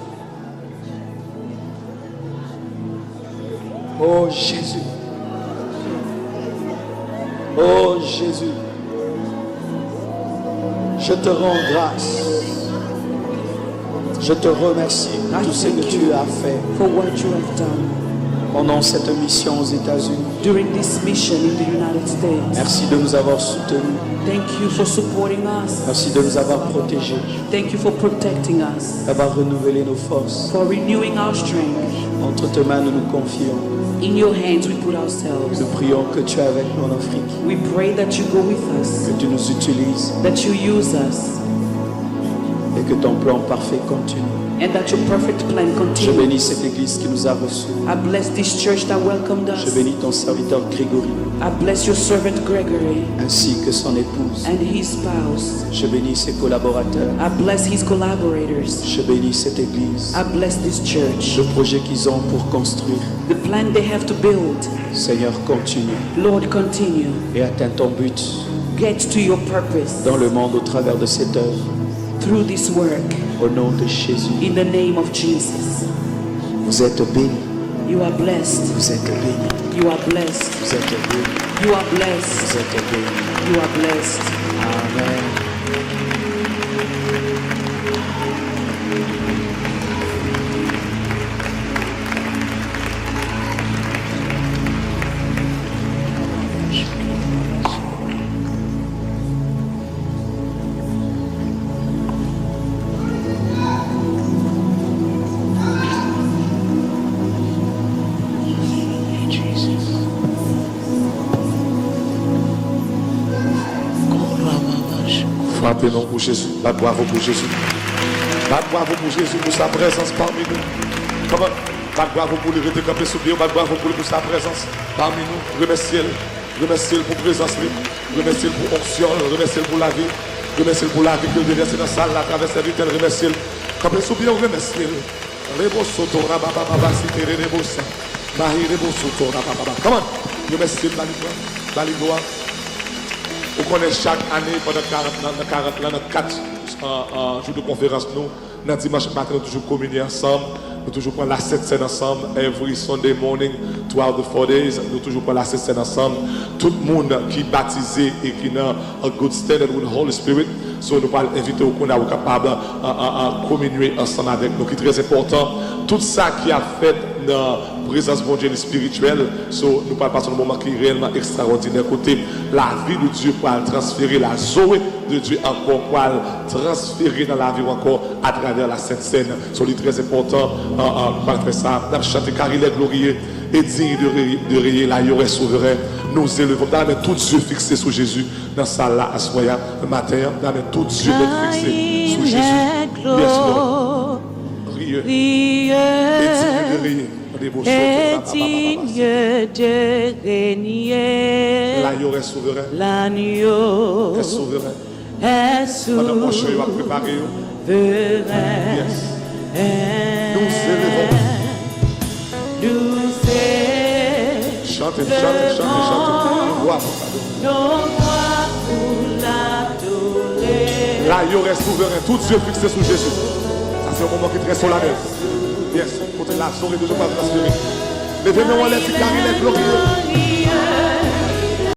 B: Oh Jésus. Oh Jésus. Je te rends grâce. Je te remercie pour tout ce que tu as fait
A: For what you have done
B: pendant cette mission aux États-Unis.
A: during this mission in the United States.
B: Merci de nous avoir soutenus.
A: Thank you for supporting us.
B: Merci de nous avoir protégés,
A: Thank you for protecting us,
B: d'avoir renouvelé nos forces.
A: for renewing our strength.
B: Entre tes mains, nous nous confions.
A: In your hands we put ourselves.
B: Nous prions que tu es avec nous en Afrique,
A: We pray that you go with us,
B: que tu nous utilises
A: that you use us,
B: et que ton plan parfait continue.
A: and that your perfect plan
B: Je
A: continues.
B: bénis cette église qui nous a reçus.
A: I bless this church that welcomed
B: Je
A: us.
B: bénis ton serviteur Grégory
A: I bless your servant Gregory
B: ainsi que son épouse.
A: and his spouse.
B: Je bénis ses collaborateurs.
A: I bless his collaborators.
B: Je bénis cette église.
A: I bless this church.
B: Le projet qu'ils ont pour construire.
A: The plan they have to build.
B: Seigneur, continue
A: Lord, continue.
B: et atteins ton but
A: Get to your purpose
B: dans le monde au travers de cette œuvre.
A: through this work.
B: Au nom de Jésus,
A: In the name of Jesus.
B: vous êtes bénis.
A: You are blessed.
B: Vous êtes bénis.
A: You are blessed.
B: Vous êtes bénis.
A: You are blessed.
B: Vous êtes bénis.
A: You are blessed.
B: Amen.
C: Frappez-nous pour Jésus. La gloire pour Jésus. La gloire pour Jésus pour sa présence parmi nous. Comment? La gloire pour lui récamper sous Dieu. La gloire pour lui pour sa présence parmi nous. Remerciez-le. Remerciez-le pour présence. Remerciez-le pour onction. Remerciez-le pour la vie. Remerciez-le pour la vie que vous déversez dans la salle à travers cette vitesse. Remerciez-le Comme les soupirs, remercier. Rebo soto rababa si tere rebo sa. Mahi rebo soto rababa. Come on. Remercier Balidoa. Vous connaissez chaque année pendant 4 jours de conférence, nous, dans dimanche matin, nous toujours communier ensemble, nous toujours prendre la Sainte Seine ensemble, every Sunday morning, throughout the 4 days, nous toujours prendre la Sainte Seine ensemble. Tout le monde qui est baptisé et qui a a good standard with the Holy Spirit, so nous allons inviter au qu'on est capable de communier ensemble avec nous, qui est très important. Tout ça qui a fait dans la présence mondiale spirituelle, so, nous parlons pas sur un moment qui est réellement extraordinaire. Côté la vie de Dieu pour transférer la Zoé de Dieu encore pour transférer dans la vie encore à travers la Sainte Seine. So, c'est très important. Nous parlons de ça. Nous chanter car il est glorieux et digne de rayer la est souverain. Nous élevons. Nous avons tout Dieu fixé sur Jésus dans ça là à ce moment le matin. Nous avons tout Dieu fixé sur Jésus. Yes, Lord. Rieux.
D: Et digne de régner.
C: L'agneau est souverain.
D: L'agneau
C: Est souverain.
D: est
C: Madame Monchon, il va préparer.
D: souverain.
C: Yes. Nous élevons.
D: Nous
C: Chantez, chantez, chantez, chantez. Gloire
D: nos voix pour l'adorer.
C: l'agneau est souverain. Tout Dieu fixé sur Jésus. Ça, c'est un moment qui est très solennel. Yes. Côté la souris de Dieu va transférer. Levez-nous en l'air, car il est glorieux.